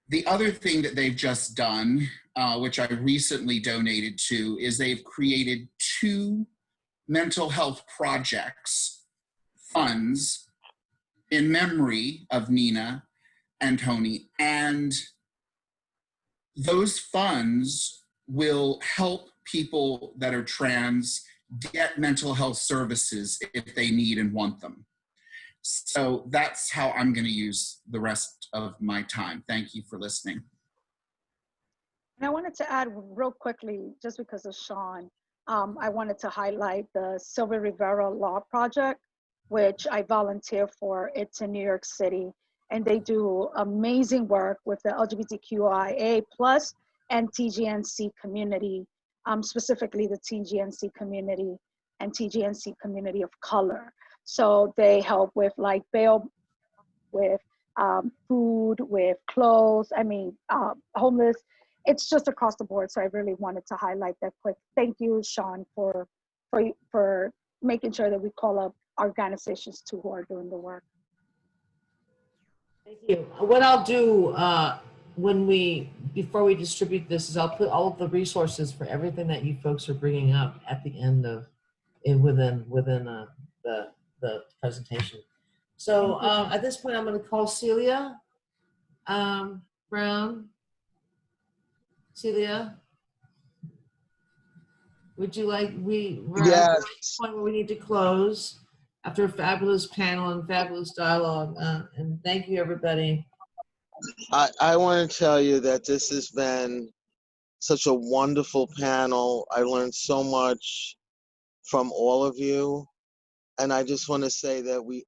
The other thing that they've just done, which I recently donated to, is they've created 2 mental health projects, funds, in memory of Nina and Tony. And those funds will help people that are trans get mental health services if they need and want them. So that's how I'm going to use the rest of my time. Thank you for listening. And I wanted to add real quickly, just because of Sean, I wanted to highlight the Silver Rivera Law Project, which I volunteer for. It's in New York City, and they do amazing work with the LGBTQIA plus and TGNC community, specifically the TGNC community and TGNC community of color. So they help with like bail, with food, with clothes, homeless. It's just across the board. So I really wanted to highlight that quick. Thank you, Sean, for making sure that we call up organizations too who are doing the work. Thank you. What I'll do before we distribute this is I'll put all of the resources for everything that you folks are bringing up at the end of within the presentation. So at this point, I'm going to call Celia Brown. Celia, would you like, we're at the point where we need to close after a fabulous panel and fabulous dialogue. And thank you, everybody. I want to tell you that this has been such a wonderful panel. I learned so much from all of you. And I just want to say that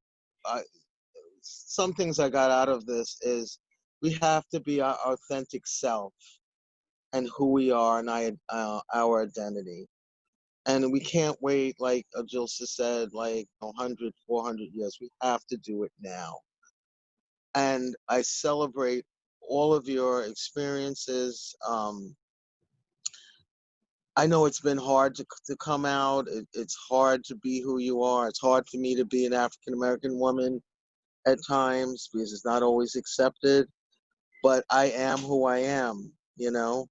some things I got out of this is we have to be our authentic self and who we are and our identity. And we can't wait, like Allilsa said, like 100, 400 years. We have to do it now. And I celebrate all of your experiences. I know it's been hard to come out. It's hard to be who you are. It's hard for me to be an African-American woman at times because it's not always accepted. But I am who I am, you know?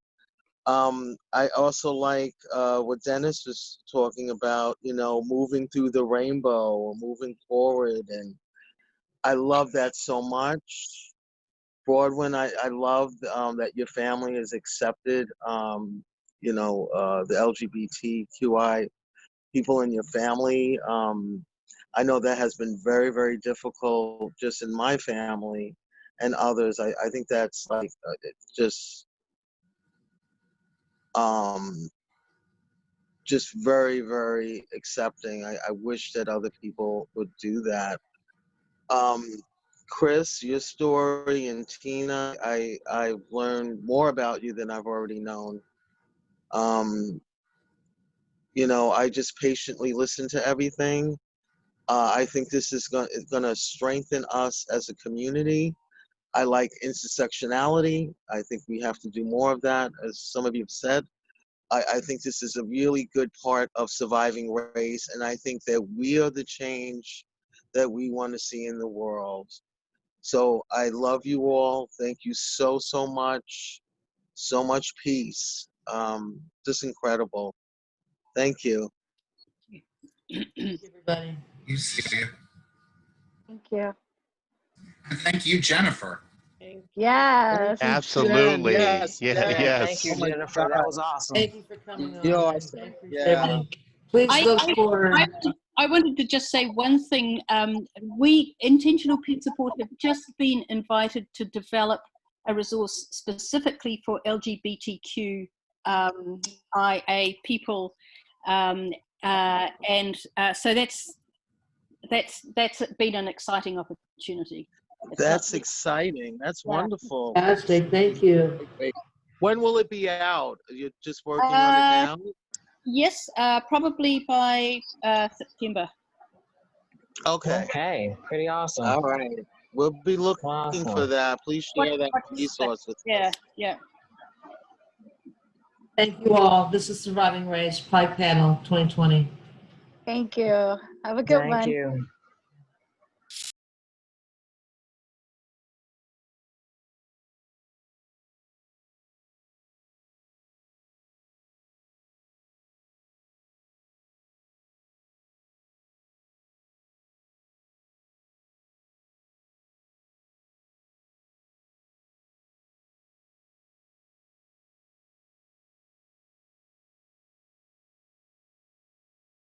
I also like what Dennis was talking about, you know, moving through the rainbow or moving forward. And I love that so much. Braunwynn, I love that your family has accepted, you know, the LGBTQI people in your family. I know that has been very, very difficult just in my family and others. I think that's like just very, very accepting. I wish that other people would do that. Chris, your story, and Tina, I've learned more about you than I've already known. You know, I just patiently listen to everything. I think this is gonna strengthen us as a community. I like intersectionality. I think we have to do more of that, as some of you have said. I think this is a really good part of surviving race, and I think that we are the change that we want to see in the world. So I love you all. Thank you so, so much. So much peace. Just incredible. Thank you. Thank you, everybody. You see it. Thank you. And thank you, Jennifer. Yes. Absolutely. Yes, Yeah, yes. yes. Thank you, Oh my Jennifer. That was awesome. Thank you for coming on. You're I awesome. appreciate Yeah. it. Please look for. I wanted to just say one thing. We, Intentional Peer Support, have just been invited to develop a resource specifically for LGBTQ IA people. So that's been an exciting opportunity. That's exciting. That's wonderful. Fantastic. Thank you. When will it be out? You're just working on it now? Yes, probably by September. Okay. Okay, pretty awesome. All right. We'll be looking Awesome. for that. Please share that resource with Yeah, us. yeah. Thank you all. This is Surviving Race Pride Panel 2020. Thank you. Have a good one. Thank you.